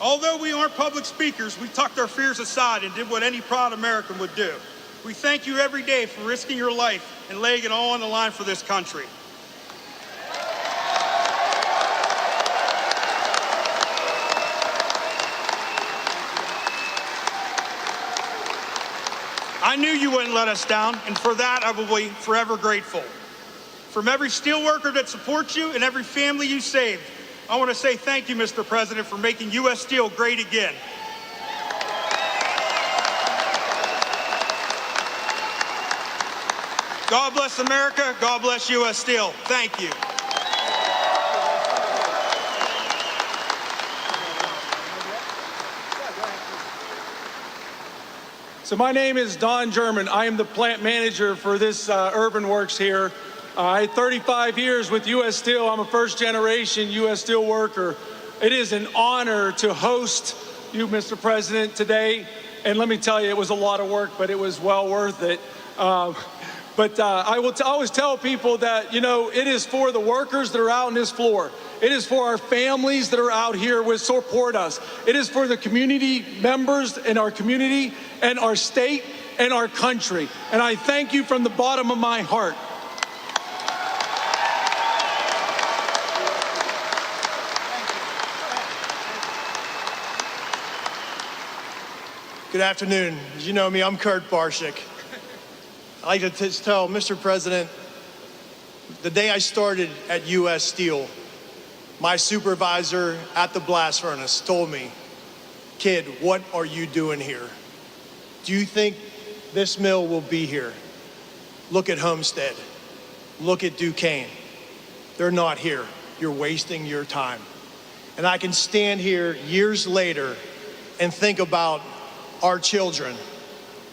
Although we aren't public speakers, we tucked our fears aside and did what any proud American would do. We thank you every day for risking your life and laying it all on the line for this country. I knew you wouldn't let us down, and for that I will be forever grateful. From every steelworker that supports you and every family you saved, I want to say thank you, Mr. President, for making U.S. Steel great again. God bless America. God bless U.S. Steel. Thank you. So my name is Don German. I am the plant manager for this Urban Works here. I had 35 years with U.S. Steel. I'm a first-generation U.S. Steel worker. It is an honor to host you, Mr. President, today. And let me tell you, it was a lot of work, but it was well worth it. I will always tell people that, you know, it is for the workers that are out on this floor. It is for our families that are out here who support us. It is for the community members in our community and our state and our country. And I thank you from the bottom of my heart. Good afternoon. As you know me, I'm Kurt Barshik. I like to tell Mr. President, the day I started at U.S. Steel, my supervisor at the blast furnace told me, kid, what are you doing here? Do you think this mill will be here? Look at Homestead. Look at Duquesne. They're not here. You're wasting your time. And I can stand here years later and think about our children,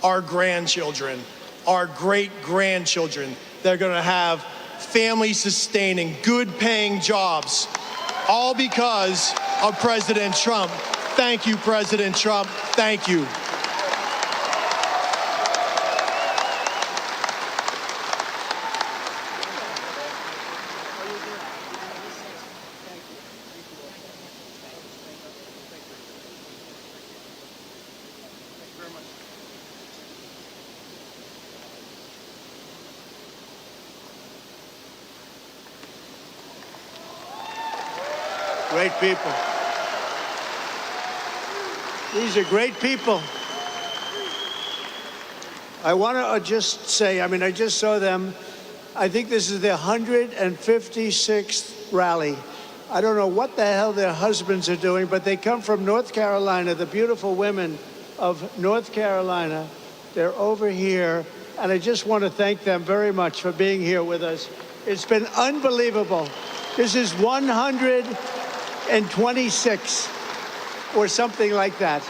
our grandchildren, our great-grandchildren that are going to have family-sustaining, good-paying jobs, all because of President Trump. Thank you, President Trump. Thank you. Great people. These are great people. I want to just say, I just saw them. I think this is their 156th rally. I don't know what the hell their husbands are doing, but they come from North Carolina, the beautiful women of North Carolina. They're over here, and I just want to thank them very much for being here with us. It's been unbelievable. This is 126 or something like that.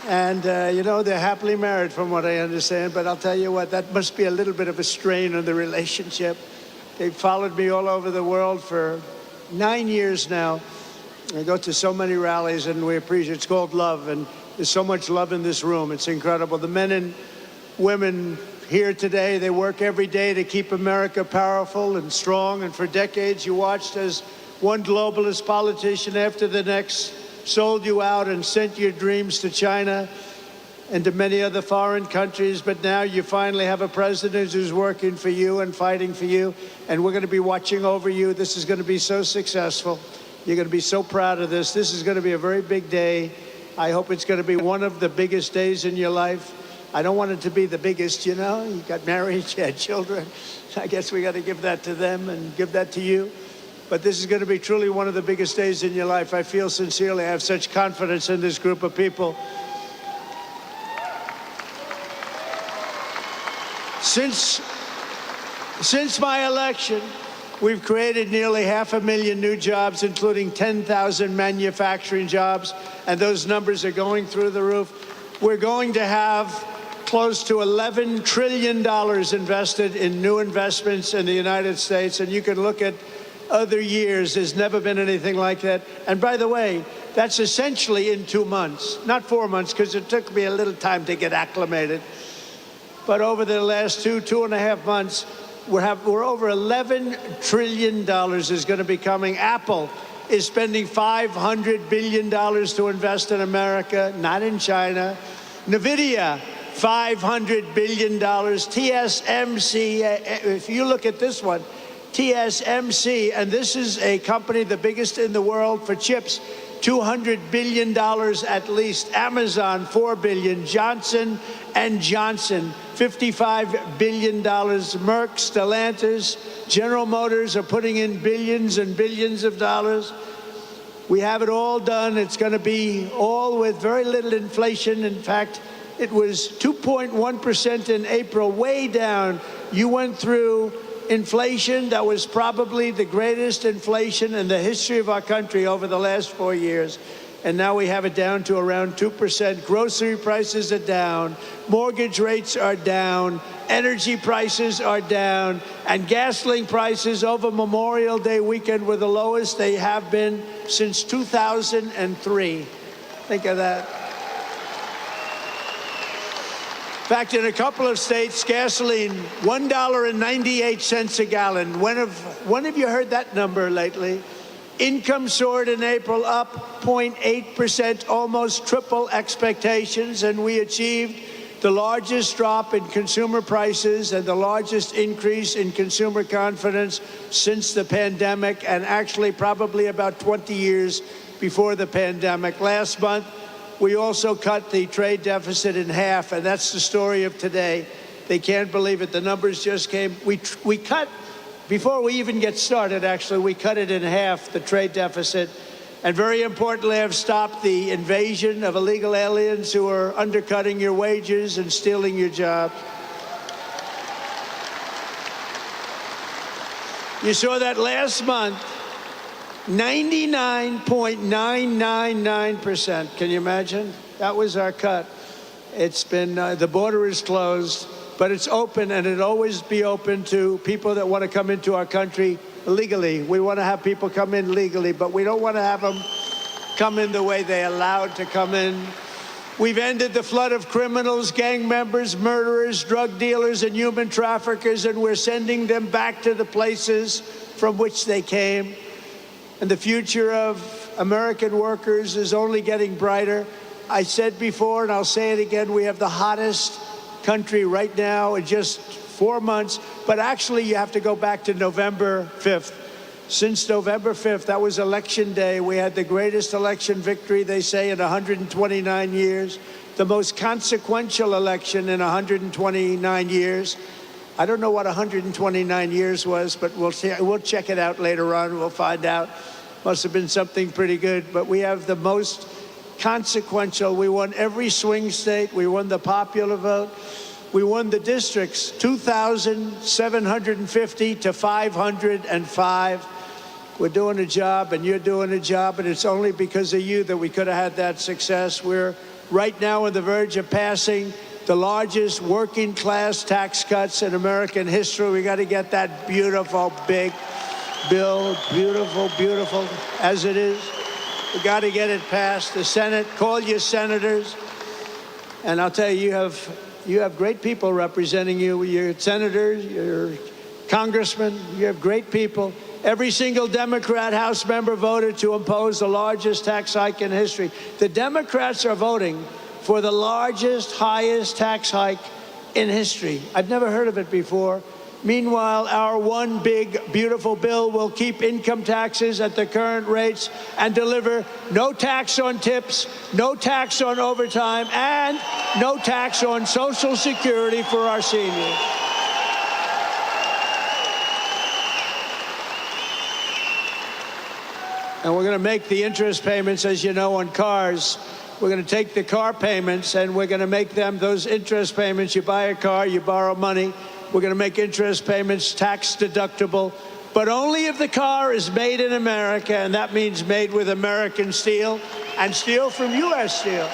And, they're happily married from what I understand, but I'll tell you what, that must be a little bit of a strain on the relationship. They've followed me all over the world for 9 years now. I go to so many rallies, and we appreciate it. It's called love, and there's so much love in this room. It's incredible. The men and women here today, they work every day to keep America powerful and strong, and for decades you watched as one globalist politician after the next sold you out and sent your dreams to China and to many other foreign countries, but now you finally have a president who's working for you and fighting for you, and we're going to be watching over you. This is going to be so successful. You're going to be so proud of this. This is going to be a very big day. I hope it's going to be one of the biggest days in your life. I don't want it to be the biggest, you got married, you had children. I guess we got to give that to them and give that to you. But this is going to be truly one of the biggest days in your life. I feel sincerely, I have such confidence in this group of people. Since my election, we've created nearly 500,000 new jobs, including 10,000 manufacturing jobs, and those numbers are going through the roof. We're going to have close to $11 trillion invested in new investments in the United States, and you can look at other years. There's never been anything like that. And by the way, that's essentially in 2 months, not 4 months, because it took me a little time to get acclimated. But over the last 2.5 months, we're over $11 trillion is going to be coming. Apple is spending $500 billion to invest in America, not in China. NVIDIA, $500 billion. TSMC, if you look at this one, TSMC, and this is a company the biggest in the world for chips, $200 billion at least. Amazon, $4 billion. Johnson & Johnson, $55 billion. Merck, Stellantis, General Motors are putting in billions and billions of dollars. We have it all done. It's going to be all with very little inflation. In fact, it was 2.1% in April, way down. You went through inflation that was probably the greatest inflation in the history of our country over the last 4 years. And now we have it down to around 2%. Grocery prices are down. Mortgage rates are down. Energy prices are down. And gasoline prices over Memorial Day weekend were the lowest they have been since 2003. Think of that. In fact, in a couple of states, gasoline, $1.98 a gallon. When have you heard that number lately? Income soared in April, up 0.8%, almost triple expectations, and we achieved the largest drop in consumer prices and the largest increase in consumer confidence since the pandemic, and actually probably about 20 years before the pandemic. Last month, we also cut the trade deficit in half, and that's the story of today. They can't believe it. The numbers just came. We cut, before we even get started, actually, we cut it in half, the trade deficit. And very importantly, I've stopped the invasion of illegal aliens who are undercutting your wages and stealing your jobs. You saw that last month, 99.999%. Can you imagine? That was our cut. It's been, the border is closed, but it's open, and it'll always be open to people that want to come into our country legally. We want to have people come in legally, but we don't want to have them come in the way they're allowed to come in. We've ended the flood of criminals, gang members, murderers, drug dealers, and human traffickers, and we're sending them back to the places from which they came. And the future of American workers is only getting brighter. I said before, and I'll say it again, we have the hottest country right now in just 4 months, but actually you have to go back to November 5th. Since November 5th, that was election day, we had the greatest election victory, they say, in 129 years, the most consequential election in 129 years. I don't know what 129 years was, but we'll check it out later on. We'll find out. Must have been something pretty good, but we have the most consequential. We won every swing state. We won the popular vote. We won the districts, 2,750 to 505. We're doing a job, and you're doing a job, and it's only because of you that we could have had that success. We're right now on the verge of passing the largest working class tax cuts in American history. We got to get that beautiful, big bill, beautiful, beautiful as it is. We got to get it passed. The Senate, call your senators. And I'll tell you, you have great people representing you. Your senators, your congressmen, you have great people. Every single Democrat House member voted to impose the largest tax hike in history. The Democrats are voting for the largest, highest tax hike in history. I've never heard of it before. Meanwhile, our one big, beautiful bill will keep income taxes at the current rates and deliver no tax on tips, no tax on overtime, and no tax on Social Security for our seniors. And we're going to make the interest payments, as you know, on cars. We're going to take the car payments, and we're going to make them, those interest payments, you buy a car, you borrow money, we're going to make interest payments tax deductible, but only if the car is made in America, and that means made with American steel and steel from U.S. Steel.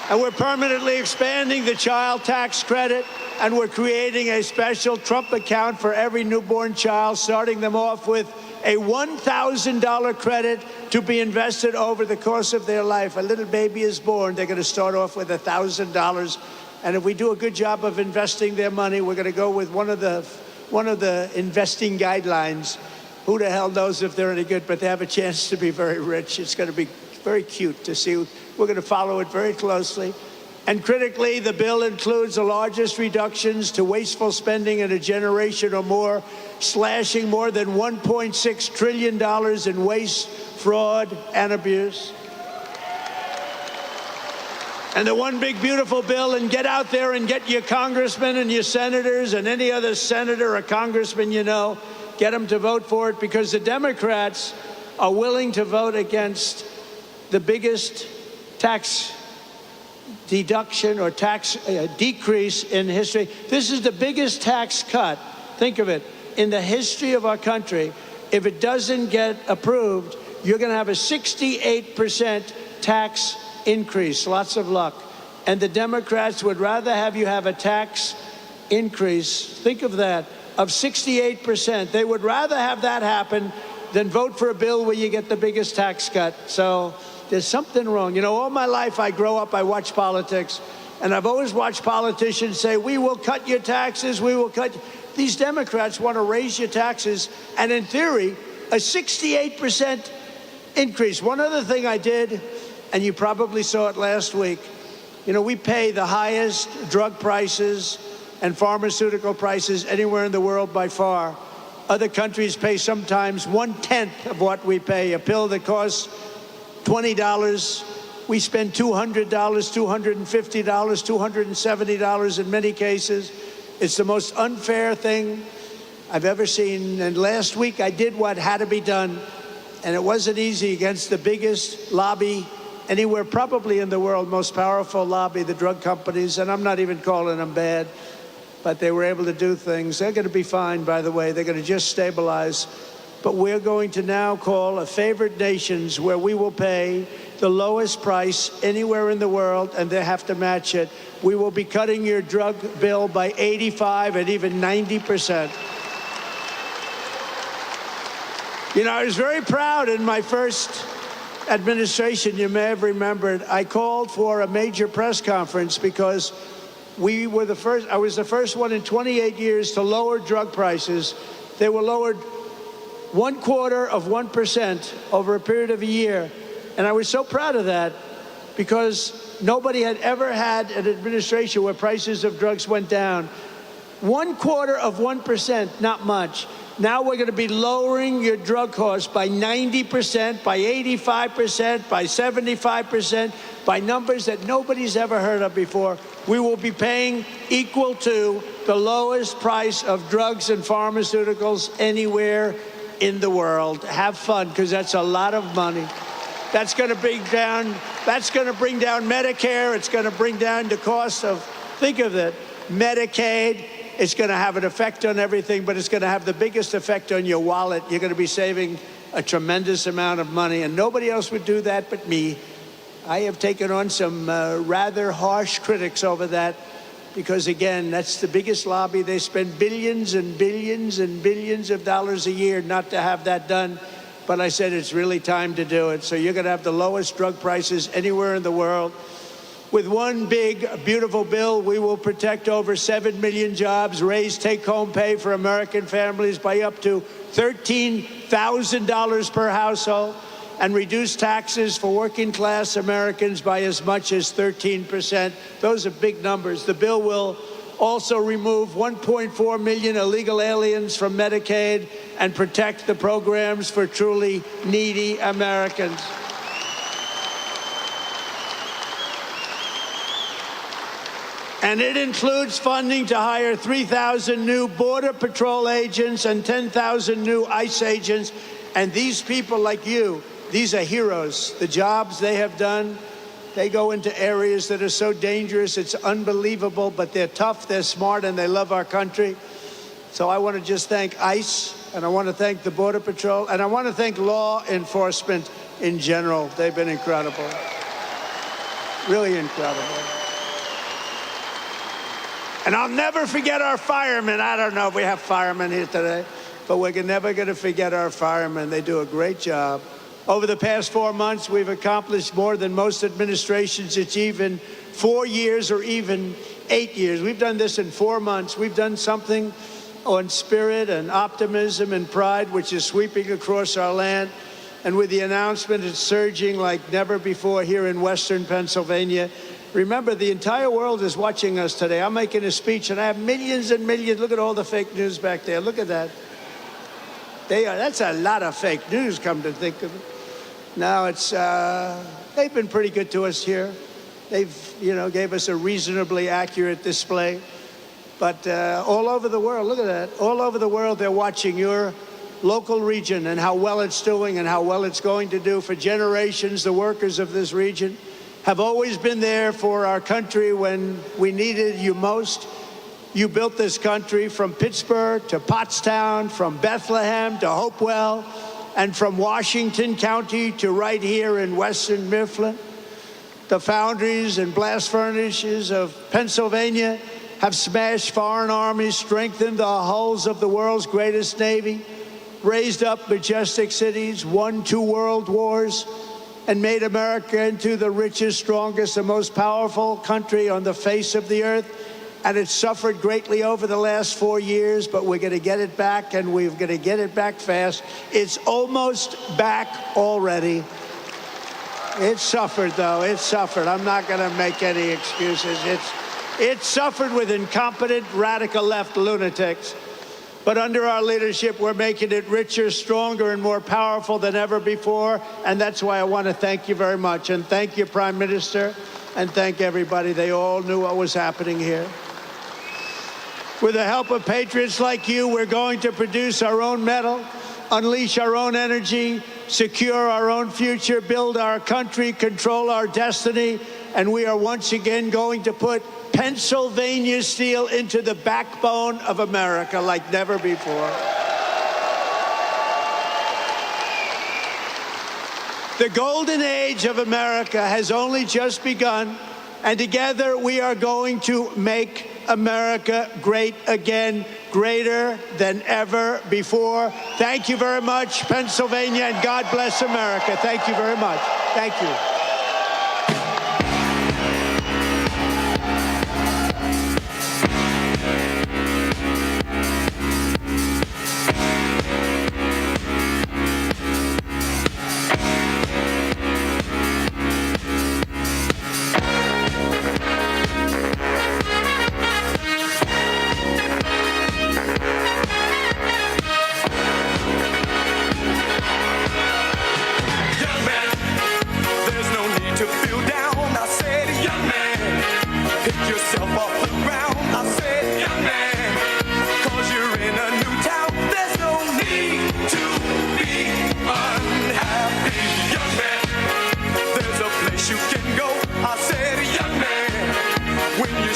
And we're permanently expanding the child tax credit, and we're creating a special Trump account for every newborn child, starting them off with a $1,000 credit to be invested over the course of their life. A little baby is born, they're going to start off with $1,000. And if we do a good job of investing their money, we're going to go with one of the investing guidelines. Who the hell knows if they're any good, but they have a chance to be very rich. It's going to be very cute to see. We're going to follow it very closely. And critically, the bill includes the largest reductions to wasteful spending in a generation or more, slashing more than $1.6 trillion in waste, fraud, and abuse. And the one big beautiful bill, and get out there and get your congressmen and your senators and any other senator or congressman you know, get them to vote for it, because the Democrats are willing to vote against the biggest tax deduction or tax decrease in history. This is the biggest tax cut, think of it, in the history of our country. If it doesn't get approved, you're going to have a 68% tax increase. Lots of luck. And the Democrats would rather have you have a tax increase, think of that, of 68%. They would rather have that happen than vote for a bill where you get the biggest tax cut. So there's something wrong. You know, all my life I grow up, I watch politics, and I've always watched politicians say, we will cut your taxes, we will cut. These Democrats want to raise your taxes, and in theory, a 68% increase. One other thing I did, and you probably saw it last week, you know, we pay the highest drug prices and pharmaceutical prices anywhere in the world by far. Other countries pay sometimes 1/10 of what we pay. A pill that costs $20, we spend $200, $250, $270 in many cases. It's the most unfair thing I've ever seen. And last week I did what had to be done. And it wasn't easy against the biggest lobby anywhere probably in the world, most powerful lobby, the drug companies. And I'm not even calling them bad, but they were able to do things. They're going to be fine, by the way. They're going to just stabilize. But we're going to now call a favored nations where we will pay the lowest price anywhere in the world, and they have to match it. We will be cutting your drug bill by 85 and even 90%. You know, I was very proud in my first administration. You may have remembered, I called for a major press conference because we were the first, I was the first one in 28 years to lower drug prices. They were lowered 0.25% over a period of a year. And I was so proud of that because nobody had ever had an administration where prices of drugs went down. 0.25%, not much. Now we're going to be lowering your drug costs by 90%, by 85%, by 75%, by numbers that nobody's ever heard of before. We will be paying equal to the lowest price of drugs and pharmaceuticals anywhere in the world. Have fun, because that's a lot of money. That's going to bring down Medicare. It's going to bring down the cost of, think of it, Medicaid. It's going to have an effect on everything, but it's going to have the biggest effect on your wallet. You're going to be saving a tremendous amount of money, and nobody else would do that but me. I have taken on some rather harsh critics over that because, again, that's the biggest lobby. They spend billions and billions and billions of dollars a year not to have that done. But I said it's really time to do it. So you're going to have the lowest drug prices anywhere in the world. With one big, beautiful bill, we will protect over 7 million jobs, raise take-home pay for American families by up to $13,000 per household, and reduce taxes for working-class Americans by as much as 13%. Those are big numbers. The bill will also remove 1.4 million illegal aliens from Medicaid and protect the programs for truly needy Americans. And it includes funding to hire 3,000 new Border Patrol agents and 10,000 new ICE agents. And these people like you, these are heroes. The jobs they have done, they go into areas that are so dangerous, it's unbelievable, but they're tough, they're smart, and they love our country. So I want to just thank ICE, and I want to thank the Border Patrol, and I want to thank law enforcement in general. They've been incredible. Really incredible. And I'll never forget our firemen. I don't know if we have firemen here today, but we're never going to forget our firemen. They do a great job. Over the past 4 months, we've accomplished more than most administrations achieve in 4 years or even 8 years. We've done this in 4 months. We've done something on spirit and optimism and pride, which is sweeping across our land. And with the announcement, it's surging like never before here in Western Pennsylvania. Remember, the entire world is watching us today. I'm making a speech, and I have millions and millions. Look at all the fake news back there. Look at that. That's a lot of fake news, come to think of it. Now, they've been pretty good to us here. They've, gave us a reasonably accurate display. But all over the world, look at that. All over the world, they're watching your local region and how well it's doing and how well it's going to do. For generations, the workers of this region have always been there for our country when we needed you most. You built this country from Pittsburgh to Pottstown, from Bethlehem to Hopewell, and from Washington County to right here in Western Mifflin. The foundries and blast furnaces of Pennsylvania have smashed foreign armies, strengthened the hulls of the world's greatest navy, raised up majestic cities, won 2 world wars, and made America into the richest, strongest, and most powerful country on the face of the earth. And it's suffered greatly over the last 4 years, but we're going to get it back, and we're going to get it back fast. It's almost back already. It suffered, though. It suffered. I'm not going to make any excuses. It suffered with incompetent, radical left lunatics. But under our leadership, we're making it richer, stronger, and more powerful than ever before. And that's why I want to thank you very much. And thank you, Prime Minister, and thank everybody. They all knew what was happening here. With the help of patriots like you, we're going to produce our own metal, unleash our own energy, secure our own future, build our country, control our destiny, and we are once again going to put Pennsylvania steel into the backbone of America like never before. The golden age of America has only just begun, and together we are going to make America great again, greater than ever before. Thank you very much, Pennsylvania, and God bless America. Thank you very much. Thank you.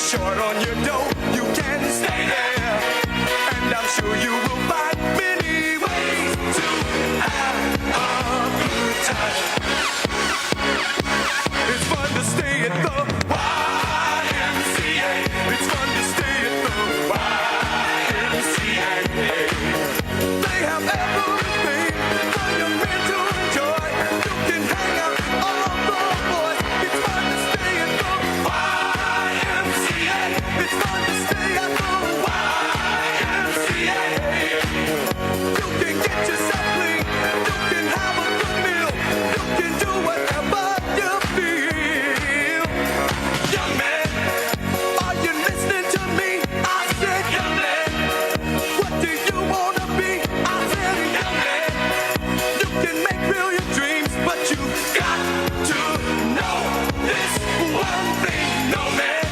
Short on your dough, you can stay there, and I'm sure you will find many ways to have a good time. It's fun to stay at the YMCA. It's fun to stay at the YMCA. They have everything for your men to enjoy. You can hang out with all the boys. It's fun to stay at the YMCA. It's fun to stay at the YMCA. You can get yourself clean. You can have a good meal. You can do whatever you feel. Young man, are you listening to me? I said, young man, what do you want to be? I said, young man, you can make real your dreams, but you got to know this one thing. No man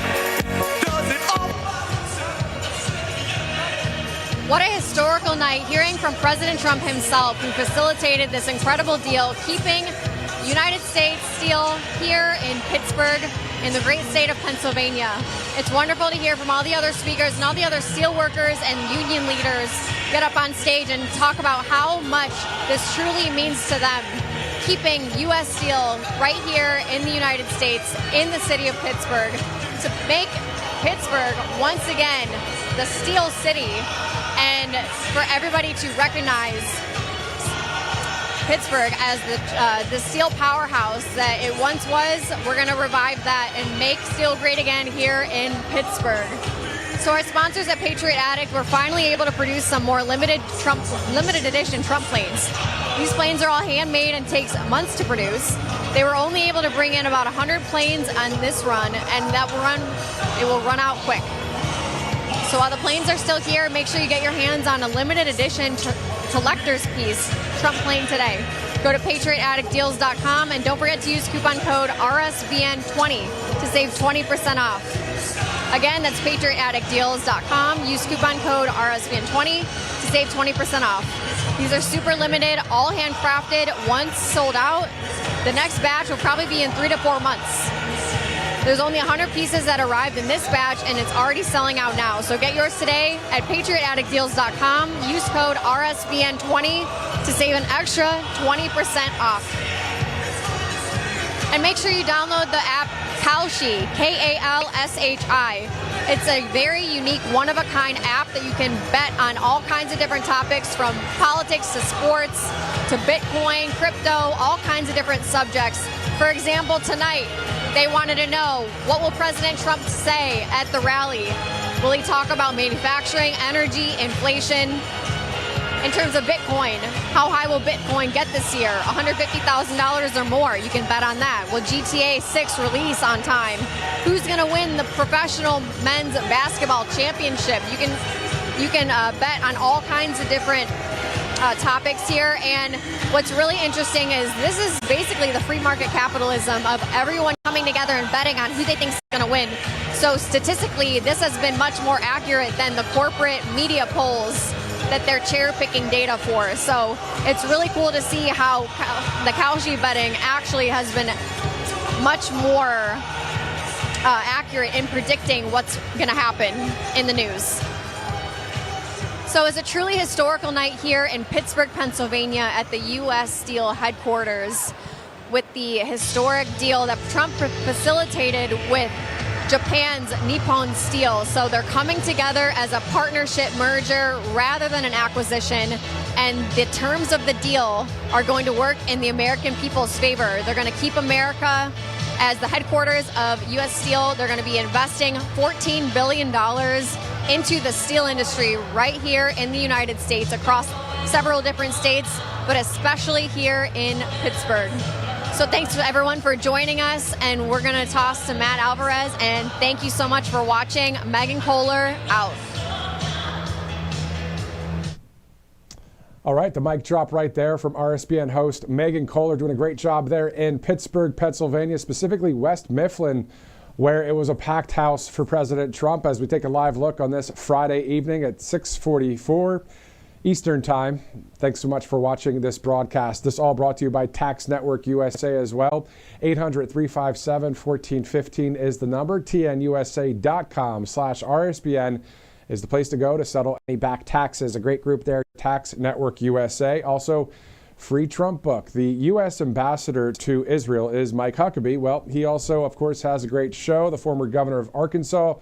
does it all by himself. What a historical night, hearing from President Trump himself, who facilitated this incredible deal, keeping United States Steel here in Pittsburgh, in the great state of Pennsylvania. It's wonderful to hear from all the other speakers and all the other steel workers and union leaders get up on stage and talk about how much this truly means to them, keeping U.S. Steel right here in the United States, in the city of Pittsburgh, to make Pittsburgh once again the steel city, and for everybody to recognize Pittsburgh as the steel powerhouse that it once was. We're going to revive that and make steel great again here in Pittsburgh. So our sponsors at Patriot Addict were finally able to produce some more limited edition Trump planes. These planes are all handmade and takes months to produce. They were only able to bring in about 100 planes on this run, and it will run out quick. So while the planes are still here, make sure you get your hands on a limited edition collector's piece Trump plane today. Go to patriotaddictdeals.com and don't forget to use coupon code RSBN20 to save 20% off. Again, that's patriotaddictdeals.com. Use coupon code RSBN20 to save 20% off. These are super limited, all handcrafted. Once sold out, the next batch will probably be in 3 to 4 months. There's only 100 pieces that arrived in this batch, and it's already selling out now. So get yours today at patriotaddictdeals.com. Use code RSBN20 to save an extra 20% off. And make sure you download the app Kalshi, Kalshi. It's a very unique, one-of-a-kind app that you can bet on all kinds of different topics, from politics to sports to Bitcoin, crypto, all kinds of different subjects. For example, tonight, they wanted to know, what will President Trump say at the rally? Will he talk about manufacturing, energy, inflation? In terms of Bitcoin, how high will Bitcoin get this year? $150,000 or more, you can bet on that. Will GTA 6 release on time? Who's gonna win the professional men's basketball championship? You can bet on all kinds of different topics here, and what's really interesting is this is basically the free market capitalism of everyone coming together and betting on who they think is going to win. So statistically, this has been much more accurate than the corporate media polls that they're cherry-picking data for. So it's really cool to see how the cow sheep betting actually has been much more accurate in predicting what's going to happen in the news. So it's a truly historical night here in Pittsburgh, Pennsylvania at the U.S. Steel headquarters with the historic deal that Trump facilitated with Japan's Nippon Steel. So they're coming together as a partnership merger rather than an acquisition. And the terms of the deal are going to work in the American people's favor. They're going to keep America as the headquarters of U.S. Steel. They're going to be investing $14 billion into the steel industry right here in the United States across several different states, but especially here in Pittsburgh. So thanks to everyone for joining us, and we're going to toss to Matt Alvarez, and thank you so much for watching. Megan Kohler, out. All right, the mic drop right there from RSBN host Megan Kohler, doing a great job there in Pittsburgh, Pennsylvania, specifically West Mifflin, where it was a packed house for President Trump, as we take a live look on this Friday evening at 6:44 Eastern Time. Thanks so much for watching this broadcast. This all brought to you by Tax Network USA as well. 800-357-1415 is the number. TNUSA.com/RSBN is the place to go to settle any back taxes. A great group there, Tax Network USA. Also, free Trump book. The U.S. ambassador to Israel is Mike Huckabee. Well, he also, of course, has a great show. The former governor of Arkansas,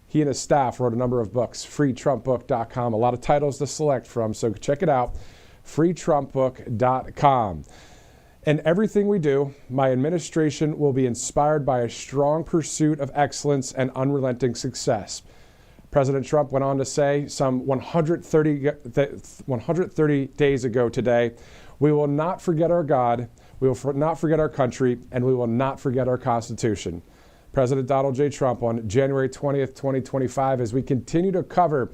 he and his staff wrote a number of books, freetrumpbook.com. A lot of titles to select from, so check it out, freetrumpbook.com. In everything we do, my administration will be inspired by a strong pursuit of excellence and unrelenting success. President Trump went on to say some 130 days ago today, we will not forget our God, we will not forget our country, and we will not forget our Constitution. President Donald J. Trump on January 20th, 2025, as we continue to cover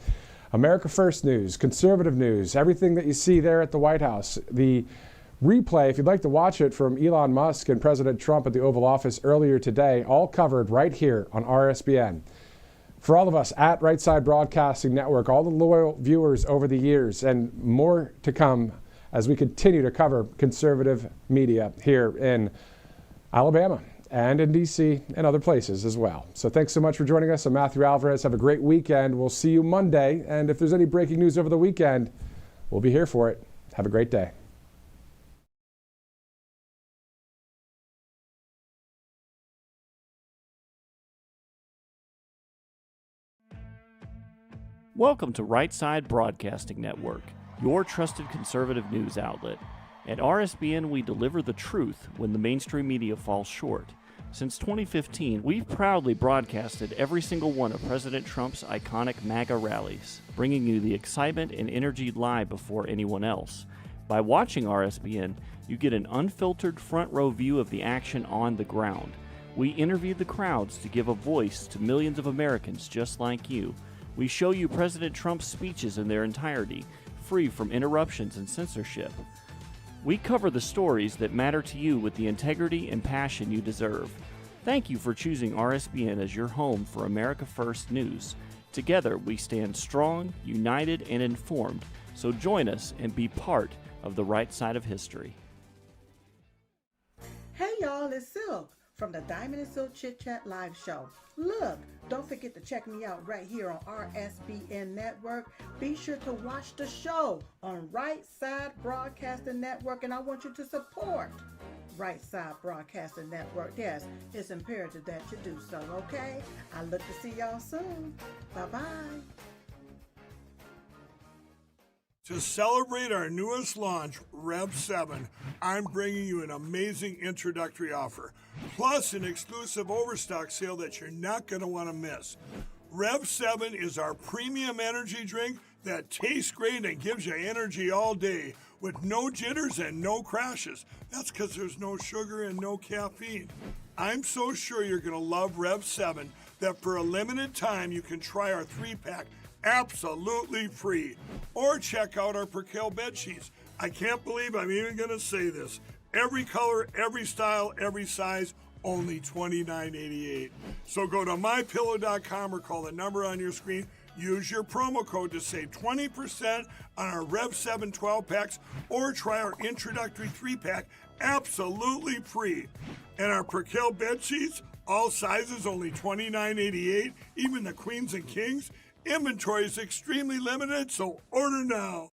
America First news, conservative news, everything that you see there at the White House. The replay, if you'd like to watch it, from Elon Musk and President Trump at the Oval Office earlier today, all covered right here on RSBN. For all of us at Right Side Broadcasting Network, all the loyal viewers over the years, and more to come as we continue to cover conservative media here in Alabama and in D.C. and other places as well. So thanks so much for joining us. I'm Matthew Alvarez. Have a great weekend. We'll see you Monday. And if there's any breaking news over the weekend, we'll be here for it. Have a great day. Welcome to Right Side Broadcasting Network, your trusted conservative news outlet. At RSBN, we deliver the truth when the mainstream media falls short. Since 2015, we've proudly broadcasted every single one of President Trump's iconic MAGA rallies, bringing you the excitement and energy live before anyone else. By watching RSBN, you get an unfiltered front row view of the action on the ground. We interview the crowds to give a voice to millions of Americans just like you. We show you President Trump's speeches in their entirety, free from interruptions and censorship. We cover the stories that matter to you with the integrity and passion you deserve. Thank you for choosing RSBN as your home for America First news. Together, we stand strong, united, and informed. So join us and be part of the right side of history. Hey y'all, it's Silk from the Diamond and Silk Chit Chat Live Show. Look, don't forget to check me out right here on RSBN Network. Be sure to watch the show on Right Side Broadcasting Network, and I want you to support Right Side Broadcasting Network. Yes, it's imperative that you do so, okay? I look to see y'all soon. Bye-bye. To celebrate our newest launch, Rev 7, I'm bringing you an amazing introductory offer, plus an exclusive overstock sale that you're not going to want to miss. Rev 7 is our premium energy drink that tastes great and gives you energy all day with no jitters and no crashes. That's because there's no sugar and no caffeine. I'm so sure you're going to love Rev 7 that for a limited time you can try our 3-pack absolutely free. Or check out our Percale bed sheets. I can't believe I'm even going to say this. Every color, every style, every size, only $29.88. So go to mypillow.com or call the number on your screen. Use your promo code to save 20% on our Rev 7 12-packs or try our introductory 3-pack absolutely free. And our Percale bed sheets, all sizes only $29.88, even the queens and kings. Inventory is extremely limited, so order now.